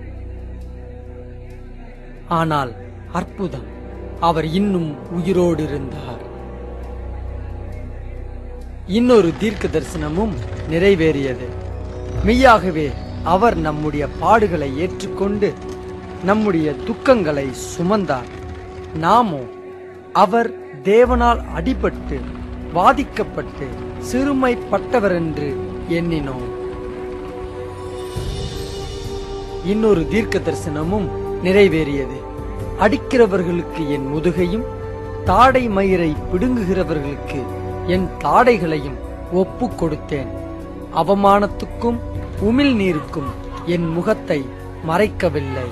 ஆனால் அற்புதம், அவர் இன்னும் உயிரோடு இருந்தார். இன்னொரு தீர்க்க தரிசனமும் நிறைவேறியது. மெய்யாகவே அவர் நம்முடைய பாடுகளை ஏற்றுக்கொண்டு நம்முடைய துக்கங்களை சுமந்தார். நாமோ அவர் தேவனால் அடிபட்டு வாதிக்கப்பட்டு சிறுமைப்பட்டவர் என்று எண்ணினோம். இன்னொரு தீர்க்க தரிசனமும் நிறைவேறியது. அடிக்கிறவர்களுக்கு என் முதுகையும் தாடை மயிரை பிடுங்குகிறவர்களுக்கு என் தாடைகளையும் ஒப்பு கொடுத்தேன். அவமானத்துக்கும் உமிழ் நீருக்கும் என் முகத்தை மறைக்கவில்லை.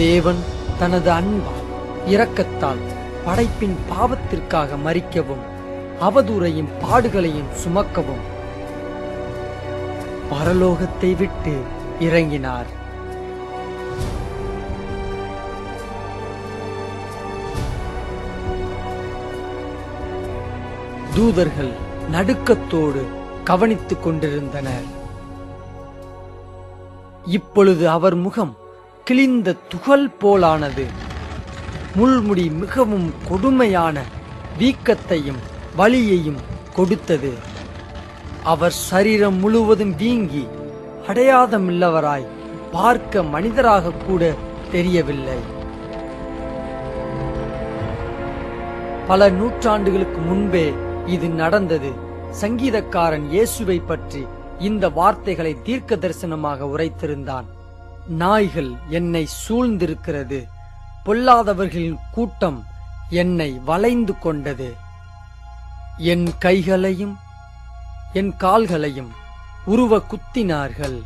தேவன் தனது அன்பால் இரக்கத்தால் படைப்பின் பாவத்திற்காக மரிக்கவும் அவதூறையும் பாடுகளையும் சுமக்கவும் பரலோகத்தை விட்டு இறங்கினார். தூதர்கள் நடுக்கத்தோடு கவனித்துக் கொண்டிருந்தனர். இப்பொழுது அவர் முகம் கிழிந்த துகள் போலானது. முள்முடி மிகவும் கொடுமையான வீக்கத்தையும் வலியையும் கொடுத்தது. அவர் சரீரம் முழுவதும் வீங்கி அடையாதமில்லவராய் பார்க்க மனிதராக கூட தெரியவில்லை. பல நூற்றாண்டுகளுக்கு முன்பே இது நடந்தது. சங்கீதக்காரன் இயேசுவை பற்றி இந்த வார்த்தைகளை தீர்க்க தரிசனமாக உரைத்திருந்தான். நாய்கள் என்னை சூழ்ந்திருக்கிறது, பொல்லாதவர்களின் கூட்டம் என்னை வளைந்து கொண்டது. என் கைகளையும் என் கால்களையும் உருவ குத்தினார்கள்.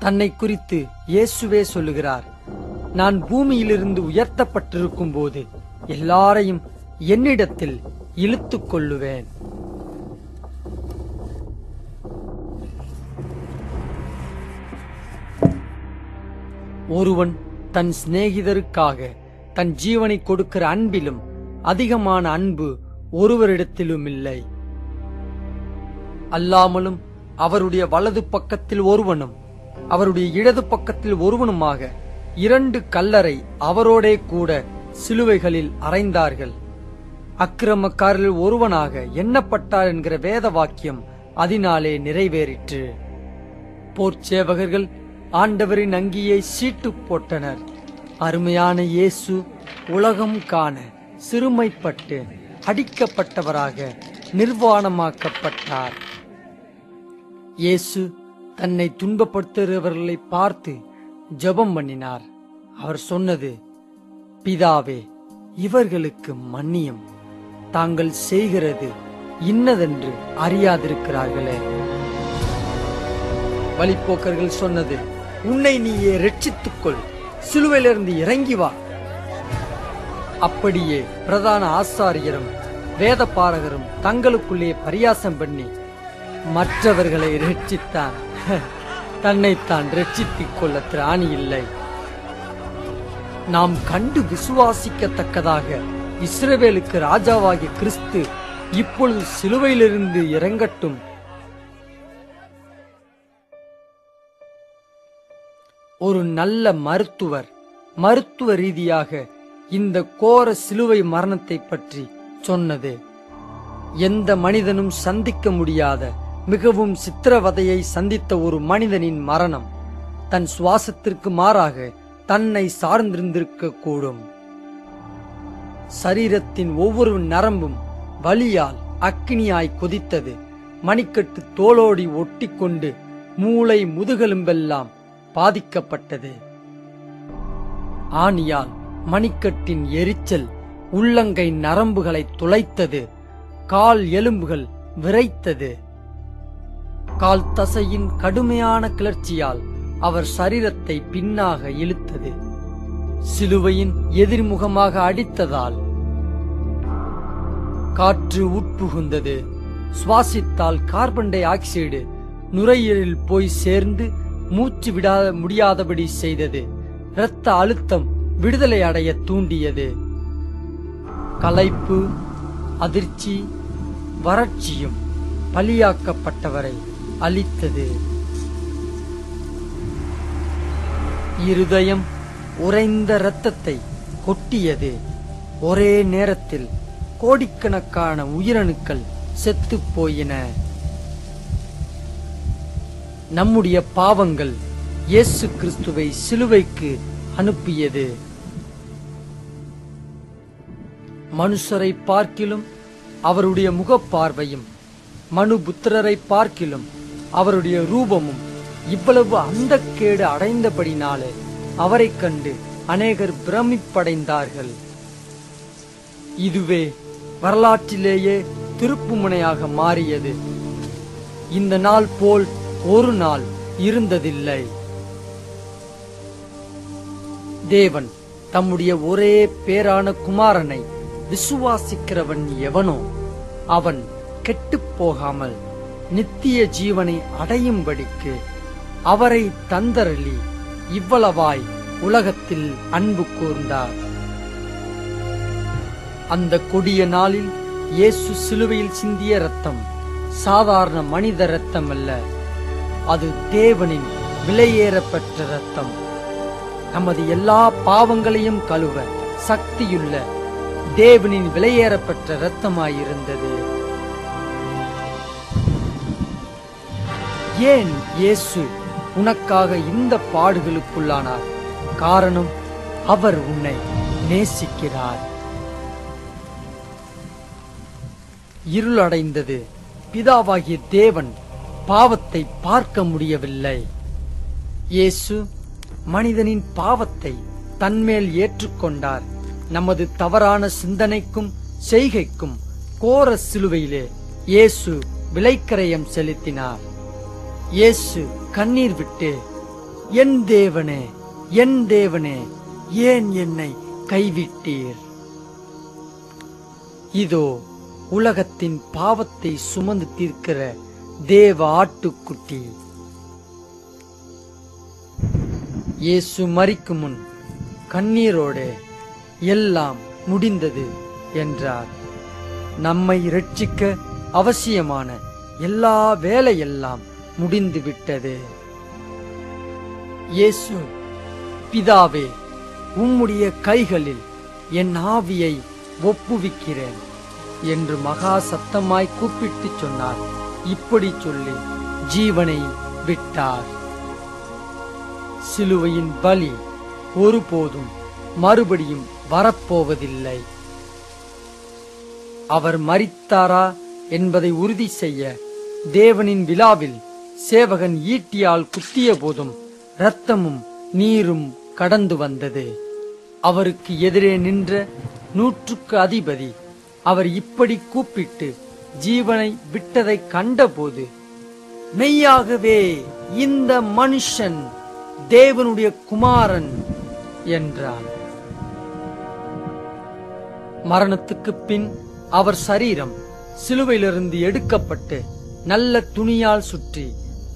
தன்னை குறித்து இயேசுவே சொல்லுகிறார், நான் பூமியிலிருந்து உயர்த்தப்பட்டிருக்கும் போது எல்லாரையும் என்னிடத்தில் இழுத்துக் கொள்ளுவேன். ஒருவன் தன் சிநேகிதருக்காக தன் ஜீவனை கொடுக்கிற அன்பிலும் அதிகமான அன்பு ஒருவரிடத்திலும் இல்லை. அல்லாமலும் அவருடைய வலது பக்கத்தில் ஒருவனும் அவருடைய இடது பக்கத்தில் ஒருவனுமாக 2 கல்லரை அவரோடே கூட சிலுவைகளில் அறைந்தார்கள். அக்கிரமக்காரரில் ஒருவனாக எண்ணப்பட்டார் என்கிற வேத வாக்கியம் அதனாலே நிறைவேறிற்று. போர்ச்சேவகர்கள் ஆண்டவரின் அங்கியை சீட்டு போட்டனர். அருமையான இயேசு உலகம் காண சிறுமைப்பட்டு அடிக்கப்பட்டவராக நிர்வாணமாக்கப்பட்டார். இயேசு தன்னை துன்பப்படுத்துகிறவர்களை பார்த்து ஜெபம் பண்ணினார். அவர் சொன்னது, பிதாவே, இவர்களுக்கு மன்னியும், தாங்கள் செய்கிறது இன்னதென்று அறியாதிருக்கிறார்களே. வழிப்போக்கர்கள் சொன்னது, உன்னை நீயே ரட்சித்துக்கொள், சிலுவையிலிருந்து இறங்கி வா. அப்படியே பிரதான ஆசாரியரும் வேத பாரகரும் தங்களுக்குள்ளே பரியாசம் பண்ணி மற்றவர்களை ரட்சித்தான், தன்னைத்தான் ரட்சித்துக் கொள்ள திராணி இல்லை. நாம் கண்டு விசுவாசிக்கத்தக்கதாக இஸ்ரவேலுக்கு ராஜாவாகிய கிறிஸ்து இப்பொழுது சிலுவையிலிருந்து இறங்கட்டும். ஒரு நல்ல மருத்துவ ரீதியாக இந்த கோர சிலுவை மரணத்தை பற்றி சொன்னது. எந்த மனிதனும் சந்திக்க முடியாத மிகவும் சித்திரவதையை சந்தித்த ஒரு மனிதனின் மரணம் தன் சுவாசத்திற்கு மாறாக தன்னை சார்ந்திருந்திருக்க கூடும். சரீரத்தின் ஒவ்வொரு நரம்பும் வலியால் அக்கினியாய் கொதித்தது. மணிக்கட்டு தோளோடி ஒட்டிக்கொண்டு மூளை முதுகெலும்பெல்லாம் பாதிக்கப்பட்டது. ஆணியால் மணிக்கட்டின் எரிச்சல் உள்ளங்கை நரம்புகளை துளைத்தது. கால் எலும்புகள் விரைத்தது. கால் தசையின் கடுமையான கிளர்ச்சியால் அவர் சரீரத்தை பின்னாக இழுத்தது. சிலுவையின் எதிர்முகமாக அடித்ததால் காற்று உட்புகுந்தது. சுவாசித்தால் கார்பன் டை ஆக்சைடு நுரையீரலில் போய் சேர்ந்து மூச்சு விட முடியாதபடி செய்தது. இரத்த அழுத்தம் விடுதலை அடைய தூண்டியது. களைப்பு, அதிர்ச்சி, வறட்சியும் பலியாக்கப்பட்டவரை அளித்தது. இருதயம் உறைந்த இரத்தத்தை கொட்டியது. ஒரே நேரத்தில் கோடிக்கணக்கான உயிரணுக்கள் செத்துப் போயின. நம்முடைய பாவங்கள் இயேசு கிறிஸ்துவை சிலுவைக்கு அனுப்பியது. மனுஷரை பார்க்கிலும் அவருடைய முகப்பார்வையும், மனுபுத்திரரை பார்க்கிலும் அவருடைய ரூபமும் இவ்வளவு அந்தக்கேடு அடைந்தபடினாலே அவரைக் கண்டு அநேகர் பிரமிப்படைந்தார்கள். இதுவே வரலாற்றிலேயே திருப்புமுனையாக மாறியது. இந்த நாள் போல் ஒரு நாள் இருந்ததில்லை. தேவன் தம்முடைய ஒரே பேரான குமாரனை விசுவாசிக்கிறவன் எவனோ அவன் கெட்டுப் போகாமல் நித்திய ஜீவனை அடையும்படிக்கு அவரை தந்தருளி இவ்வளவாய் உலகத்தில் அன்பு கூர்ந்தார். அந்த கொடிய நாளில் இயேசு சிலுவையில் சிந்திய இரத்தம் சாதாரண மனித இரத்தம் அல்ல, அது தேவனின் விலையேறப்பெற்ற இரத்தம். நமது எல்லா பாவங்களையும் கழுவ சக்தியுள்ள தேவனின் விலையேறப்பெற்ற இரத்தமாயிருந்தது. ஏன் இயேசு உனக்காக இந்த பாடுகளுக்குள்ளானார்? காரணம், அவர் உன்னை நேசிக்கிறார். இருளடைந்தது. பிதாவாகிய தேவன் பாவத்தை பார்க்க முடியவில்லை. இயேசு மனிதனின் பாவத்தை தன்மேல் ஏற்றுக்கொண்டார். நமது தவறான சிந்தனைக்கும் செய்கைக்கும் கோர சிலுவையிலே இயேசு விலைக்கரையம் செலுத்தினார். இயேசு கண்ணீர் விட்டு, என் தேவனே, என் தேவனே, ஏன் என்னை கைவிட்டீர்? இதோ உலகத்தின் பாவத்தை சுமந்து தீர்க்கிற தேவ ஆட்டுக்குட்டி. இயேசு மரிக்கும் முன் கண்ணீரோடு எல்லாம் முடிந்தது என்றார். நம்மை இரட்சிக்க அவசியமான எல்லா வேலையெல்லாம் முடிந்து விட்டது. இயேசு, பிதாவே, உம்முடைய கைகளில் என் ஆவியை ஒப்புவிக்கிறேன் என்று மகா சத்தமாய் கூப்பிட்டு சொன்னார். இப்படி சொல்லி ஜீவனை விட்டார். சிலுவையின் பலி ஒருபோதும் மறுபடியும் வரப்போவதில்லை. அவர் மரித்தாரா என்பதை உறுதி செய்ய தேவனின் விழாவில் சேவகன் ஈட்டியால் குத்திய போதும் இரத்தமும் நீரும் கடந்து வந்தது. அவருக்கு எதிரே நின்ற 100க்கு அதிபதி அவர் இப்படி கூப்பிட்டு ஜீவனை விட்டதை கண்டபோது, மெய்யாகவே இந்த மனுஷன் தேவனுடைய குமாரன் என்றார். மரணத்துக்கு பின் அவர் சரீரம் சிலுவையிலிருந்து எடுக்கப்பட்டு நல்ல துணியால் சுற்றி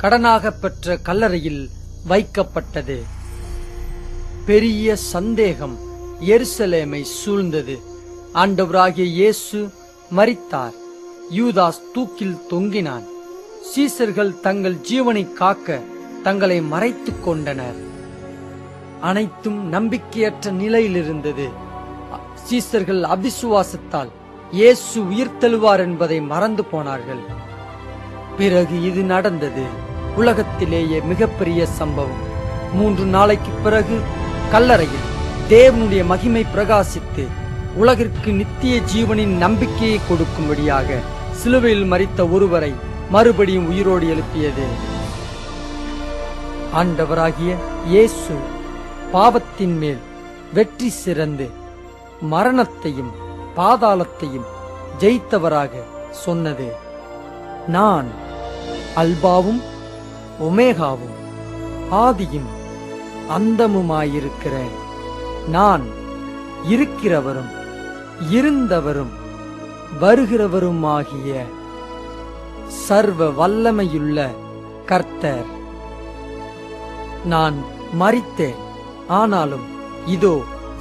கடனாக பெற்ற கல்லறையில் வைக்கப்பட்டது. பெரிய சந்தேகம் எருசலேமை சூழ்ந்தது. ஆண்டவராகிய இயேசு மரித்தார். யூதாஸ் தூக்கில் தொங்கினான். சீசர்கள் தங்கள் ஜீவனை காக்க தங்களை மறைத்துக் கொண்டனர். அனைத்தும் நம்பிக்கையற்ற நிலையில் இருந்தது. சீசர்கள் அவிசுவாசத்தால் இயேசு உயிர்த்தெழுவார் என்பதை மறந்து போனார்கள். பிறகு இது நடந்தது. உலகத்திலேயே மிகப்பெரிய சம்பவம். 3 நாளைக்கு பிறகு கல்லறையில் தேவனுடைய மகிமை பிரகாசித்து உலகிற்கு நித்திய ஜீவனின் நம்பிக்கையை கொடுக்கும்படியாக சிலுவையில் மரித்த ஒருவரை மறுபடியும் உயிரோடு எழுப்பியது. ஆண்டவராகிய இயேசு பாவத்தின் மேல் வெற்றி சிறந்து மரணத்தையும் பாதாளத்தையும் ஜெயித்தவராக சொன்னது, நான் அல்பாவும் ஒமேகாவும் ஆதியும் அந்தமுமாயிருக்கிறேன். நான் இருக்கிறவரும் இருந்தவரும் வருகிறவருமாகிய சர்வ வல்லமையுள்ள கர்த்தர். நான் மரித்தேன், ஆனாலும் இதோ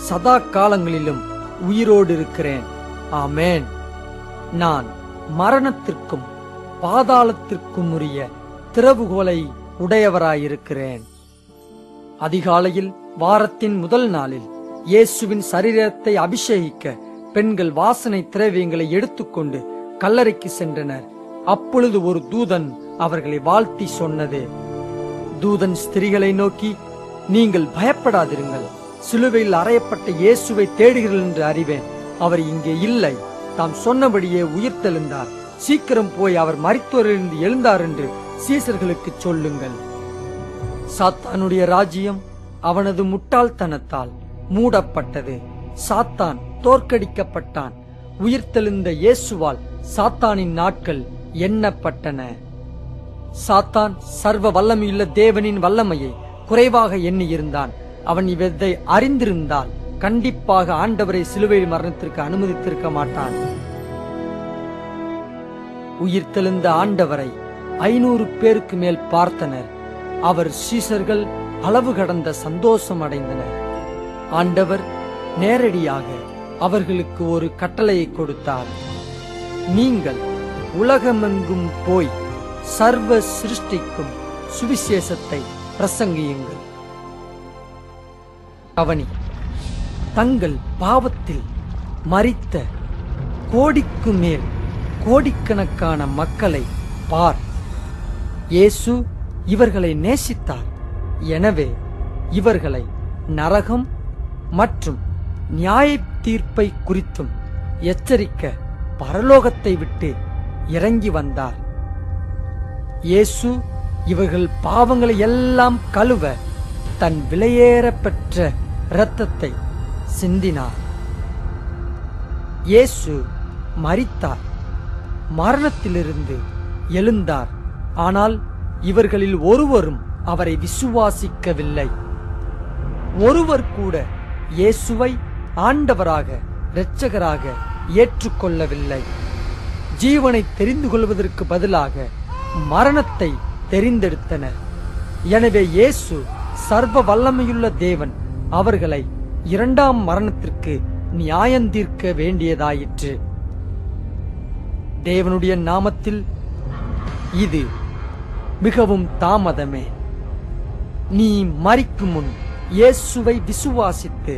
சதா காலங்களிலும் உயிரோடு இருக்கிறேன். ஆமென். நான் மரணத்திற்கும் பாதாளத்திற்கும் உரிய திறவுகோலை உடையவராயிருக்கிறேன். அதிகாலையில் வாரத்தின் முதல் நாளில் இயேசுவின் சரீரத்தை அபிஷேகிக்க பெண்கள் வாசனை திரவியங்களை எடுத்துக்கொண்டு கல்லறைக்கு சென்றனர். அப்பொழுது ஒரு தூதன் அவர்களை வாழ்த்தி சொன்னது. தூதன் ஸ்திரீகளை நோக்கி, நீங்கள் பயப்படாதிருங்கள். சிலுவையில் அறையப்பட்ட இயேசுவை தேடுகிறீர்கள் என்று அறிவேன். அவர் இங்கே இல்லை. தாம் சொன்னபடியே உயிர்த்தெழுந்தார். சீக்கிரம் போய் அவர் மரித்தோரிலிருந்து எழுந்தார் என்று சீசர்களுக்கு சொல்லுங்கள். சாத்தானுடைய ராஜ்யம் அவனது முட்டாள்தனத்தால் மூடப்பட்டது. சாத்தான் தோற்கடிக்கப்பட்டான். உயிர்த்தெழுந்த இயேசுவால் சாத்தானின் நாட்கள் எண்ணப்பட்டன. சாத்தான் சர்வ வல்லமையுள்ள தேவனின் வல்லமையை குறைவாக எண்ணியிருந்தான். அவன் இவற்றை அறிந்திருந்தால் கண்டிப்பாக ஆண்டவரை சிலுவையில் மரணத்திற்கு அனுமதித்திருக்க மாட்டான். உயிர்த்தெழுந்த ஆண்டவரை 500 பேருக்கு மேல் பார்த்தனர். அவர் சீசர்கள் அளவு கடந்த சந்தோஷம் அடைந்தனர். ஆண்டவர் நேரடியாக அவர்களுக்கு ஒரு கட்டளையை கொடுத்தார். நீங்கள் உலகமெங்கும் போய் சர்வ சிருஷ்டிக்கும் சுவிசேஷத்தை பிரசங்கியுங்கள். கவனி, தங்கள் பாவத்தில் மரித்த கோடிக்கு மேல் கோடிக்கணக்கான மக்களை பார். இயேசு இவர்களை நேசித்தார். எனவே இவர்களை நரகம் மற்றும் நியாய தீர்ப்பை குறித்தும் எச்சரிக்க பரலோகத்தை விட்டு இறங்கி வந்தார். இயேசு இவர்கள் பாவங்களை எல்லாம் கழுவ தன் விலையேற பெற்ற இரத்தத்தை சிந்தினார். இயேசு மரித்தார், மரணத்திலிருந்து எழுந்தார். ஆனால் இவர்களில் ஒருவரும் அவரை விசுவாசிக்கவில்லை. ஒருவர் கூட இயேசுவை ஆண்டவராக இரட்சகராக ஏற்றுக்கொள்ளவில்லை. ஜீவனை தெரிந்து கொள்வதற்கு பதிலாக மரணத்தை தெரிந்தெடுத்தனர். எனவே இயேசு சர்வ வல்லமையுள்ள தேவன் அவர்களை இரண்டாம் மரணத்திற்கு நியாயந்தீர்க்க வேண்டியதாயிற்று. தேவனுடைய நாமத்தில் இது மிகவும் தாமதமே. நீ மரிக்கும் முன் இயேசுவை விசுவாசித்து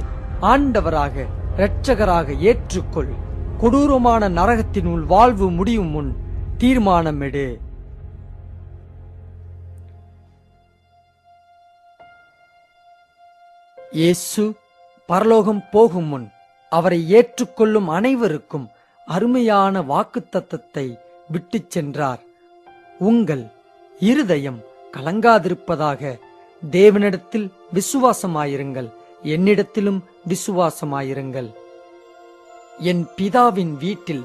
ஆண்டவராக இரட்சகராக ஏற்றுக்கொள். கொடூரமான நரகத்தினுள் வாழ்வு முடியும் முன் தீர்மானமிடு. இயேசு பரலோகம் போகும் முன் அவரை ஏற்றுக்கொள்ளும் அனைவருக்கும் அருமையான வாக்குத்தத்தத்தை விட்டுச் சென்றார். உங்கள் இருதயம் கலங்காதிருப்பதாக. தேவனிடத்தில் விசுவாசமாயிருங்கள், என்னிடத்திலும் விசுவாசமாயிருங்கள். என் பிதாவின் வீட்டில்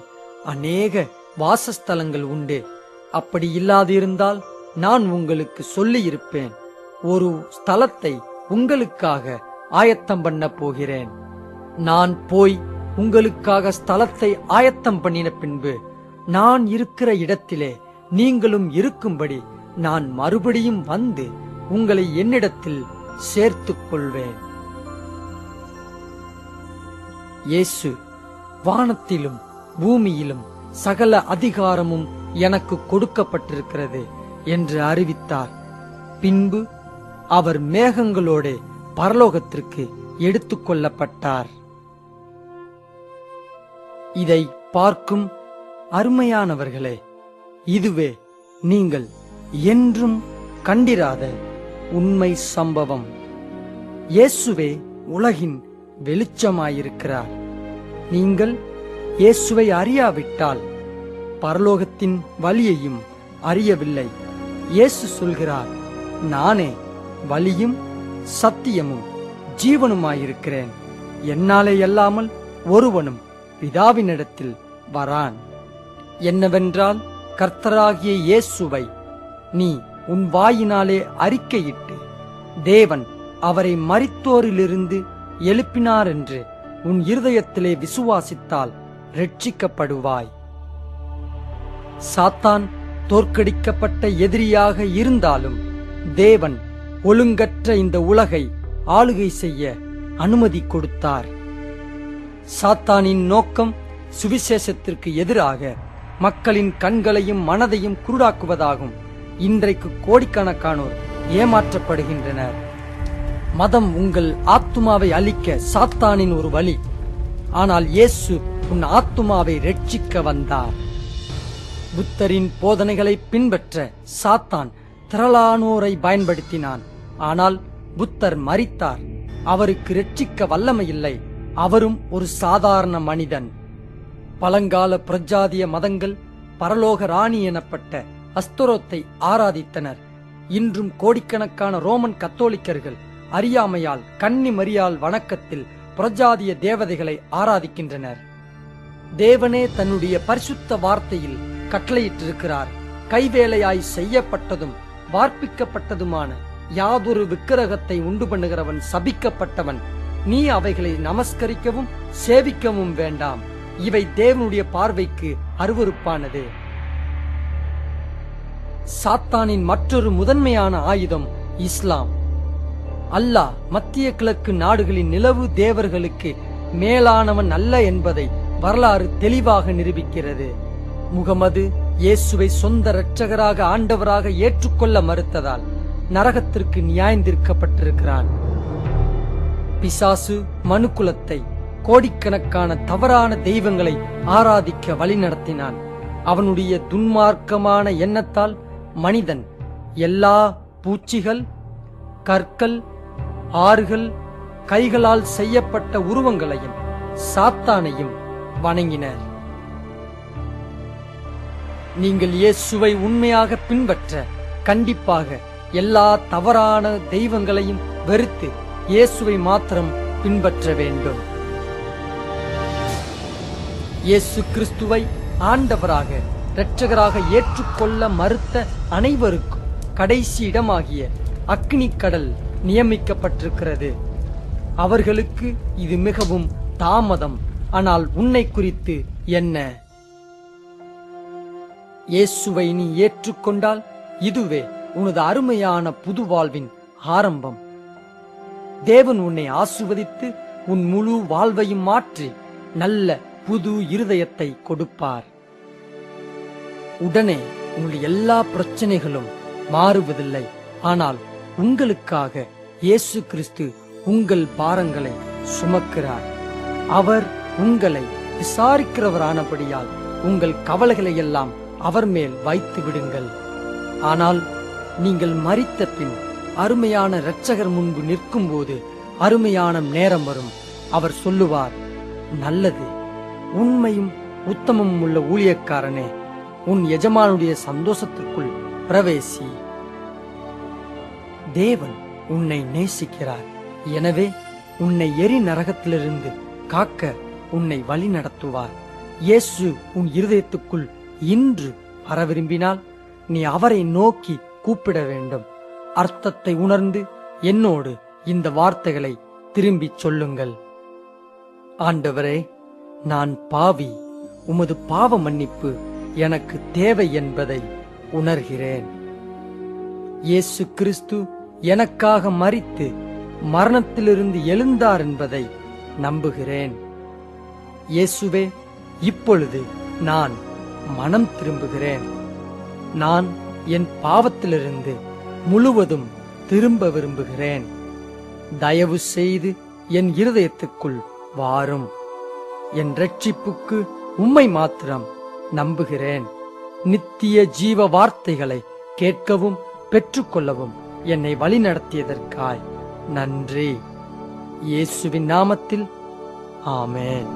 அநேக வாசஸ்தலங்கள் உண்டு. அப்படி இல்லாதிருந்தால் நான் உங்களுக்கு சொல்லியிருப்பேன். ஒரு ஸ்தலத்தை உங்களுக்காக ஆயத்தம் பண்ண போகிறேன். நான் போய் உங்களுக்காக ஸ்தலத்தை ஆயத்தம் பண்ணின பின்பு நான் இருக்கிற இடத்திலே நீங்களும் இருக்கும்படி நான் மறுபடியும் வந்து உங்களை என்னிடத்தில் சேர்த்துக் கொள்வேன். இயேசு வானத்திலும் பூமியிலும் சகல அதிகாரமும் எனக்கு கொடுக்கப்பட்டிருக்கிறது என்று அறிவித்தார். பின்பு அவர் மேகங்களோட பரலோகத்திற்கு எடுத்துக் கொள்ளப்பட்டார். இதை பார்க்கும் அருமையானவர்களே, இதுவே நீங்கள் என்றும் கண்டிராத உண்மை சம்பவம். இயேசுவே உலகின் வெளிச்சமாயிருக்கிறார். நீங்கள் இயேசுவை அறியாவிட்டால் பரலோகத்தின் வழியையும் அறியவில்லை. இயேசு சொல்கிறார், நானே வழியும் சத்தியமும் ஜீவனுமாயிருக்கிறேன். என்னாலே அல்லாமல் ஒருவனும் பிதாவினிடத்தில் வரான். என்னவென்றால், கர்த்தராகிய இயேசுவை நீ உன் வாயினாலே அறிக்கையிட்டு தேவன் அவரை மரித்தோரிலிருந்து எழுப்பினார் என்று உன் இருதயத்திலே விசுவாசித்தால் இரட்சிக்கப்படுவாய். சாத்தான் தோற்கடிக்கப்பட்ட எதிரியாக இருந்தாலும் தேவன் ஒழுங்கற்ற இந்த உலகை ஆளுகை செய்ய அனுமதி கொடுத்தார். சாத்தானின் நோக்கம் சுவிசேஷத்திற்கு எதிராக மக்களின் கண்களையும் மனதையும் குருடாக்குவதாகும். இன்றைக்கு கோடிக்கணக்கானோர் ஏமாற்றப்படுகின்றனர். மதம் உங்கள் ஆத்துமாவை அழிக்க சாத்தானின் ஒரு வழி. ஆனால் இயேசு உன் ஆத்துமாவை ரட்சிக்க வந்தார். புத்தரின் போதனைகளை பின்பற்ற சாத்தான் திரளானோரை பயன்படுத்தினான். ஆனால் புத்தர் மரித்தார். அவருக்கு ரட்சிக்க வல்லமையில்லை. அவரும் ஒரு சாதாரண மனிதன். பழங்கால பிரஜாதிய மதங்கள் பரலோக ராணி எனப்பட்ட அஸ்தரோத்தை ஆராதித்தனர். இன்றும் கோடிக்கணக்கான ரோமன் கத்தோலிக்கர்கள் அறியாமையால் கன்னி மரியாள் வணக்கத்தில் பிரஜாதிய தேவதைகளை ஆராதிக்கின்றனர். தேவனே தன்னுடைய பரிசுத்த வார்த்தையில் கட்டளையிட்டிருக்கிறார். கைவேலையாய் செய்யப்பட்டதும் வார்ப்பிக்கப்பட்டதுமான யாதொரு விக்கிரகத்தை உண்டு பண்ணுகிறவன் சபிக்கப்பட்டவன். நீ அவைகளை நமஸ்கரிக்கவும் சேவிக்கவும் வேண்டாம். இவை தேவனுடைய பார்வைக்கு அருவருப்பானது. சாத்தானின் மற்றொரு முதன்மையான ஆயுதம் இஸ்லாம். அல்லாஹ் மத்திய கிழக்கு நாடுகளின் நிலவு தேவர்களுக்கு மேலானவன் அல்ல என்பதை வரலாறு தெளிவாக நிரூபிக்கிறது. முகமது இயேசுவை சொந்த இரட்சகராக ஆண்டவராக ஏற்றுக்கொள்ள மறுத்ததால் நரகத்திற்கு நியாயந்தீர்க்கப்பட்டிருக்கிறான். பிசாசு மனுக்குலத்தை கோடிக்கணக்கான தவறான தெய்வங்களை ஆராதிக்க வழிநடத்தினான். அவனுடைய துன்மார்க்கமான எண்ணத்தால் மனிதன் எல்லா பூச்சிகள், கற்கள், ஆறுகள், கைகளால் செய்யப்பட்ட உருவங்களையும் சாத்தானையும் வணங்கினர். நீங்கள் இயேசுவை உண்மையாக பின்பற்ற கண்டிப்பாக எல்லா தவறான தெய்வங்களையும் வெறுத்து இயேசுவை மாத்திரம் பின்பற்ற வேண்டும். இயேசு கிறிஸ்துவை ஆண்டவராக இரட்சகராக ஏற்றுக்கொள்ள மறுத்த அனைவருக்கும் கடைசி இடமாகிய அக்கினிக்கடல் நியமிக்கப்பட்டிருக்கிறது. அவர்களுக்கு இது மிகவும் தாமதம். ஆனால் உன்னை குறித்து என்ன? இயேசுவை நீ ஏற்றுக்கொண்டால் இதுவே உனது அருமையான புது வாழ்வின் ஆரம்பம். தேவன் உன்னை ஆசீர்வதித்து உன் முழு வாழ்வையும் மாற்றி நல்ல புது இருதயத்தை கொடுப்பார். உடனே உங்கள் எல்லா பிரச்சனைகளும் மாறுவதில்லை. ஆனால் உங்களுக்காக இயேசு கிறிஸ்து உங்கள் பாரங்களை சுமக்கிறார். அவர் உங்களை விசாரிக்கிறவரானபடியால் உங்கள் கவலைகளை எல்லாம் அவர் மேல் வைத்து விடுங்கள். ஆனால் நீங்கள் மரித்த பின் அருமையான இரட்சகர் முன்பு நிற்கும்போது அருமையான நேரம் வரும். அவர் சொல்லுவார், நல்லது, உண்மையும் உத்தமமும் உள்ள ஊழியக்காரனே, உன் எஜமானுடைய சந்தோஷத்திற்குள் பிரவேசி. தேவன் உன்னை நேசிக்கிறார். எனவே உன்னை எரி நரகத்திலிருந்து காக்க உன்னை வழி நடத்துவார். இயேசு உன் இருதயத்துக்குள் இன்று வர விரும்பினால் நீ அவரை நோக்கி கூப்பிட வேண்டும். அர்த்தத்தை உணர்ந்து என்னோடு இந்த வார்த்தைகளை திரும்பிச் சொல்லுங்கள். ஆண்டவரே, நான் பாவி, உமது பாவ மன்னிப்பு எனக்கு தேவை என்பதை உணர்கிறேன். இயேசு கிறிஸ்து எனக்காக மரித்து மரணத்திலிருந்து எழுந்தார் என்பதை நம்புகிறேன். இயேசுவே, இப்பொழுது நான் மனம் திரும்புகிறேன். நான் என் பாவத்திலிருந்து முழுவதும் திரும்ப விரும்புகிறேன். தயவு செய்து என் இருதயத்துக்குள் வாரும். என் இரட்சிப்புக்கு உம்மை மாத்திரம் நம்புகிறேன். நித்திய ஜீவ வார்த்தைகளை கேட்கவும் பெற்றுக்கொள்ளவும் என்னை வழிநடத்தியதற்காய் நன்றி. இயேசுவின் நாமத்தில் ஆமென்.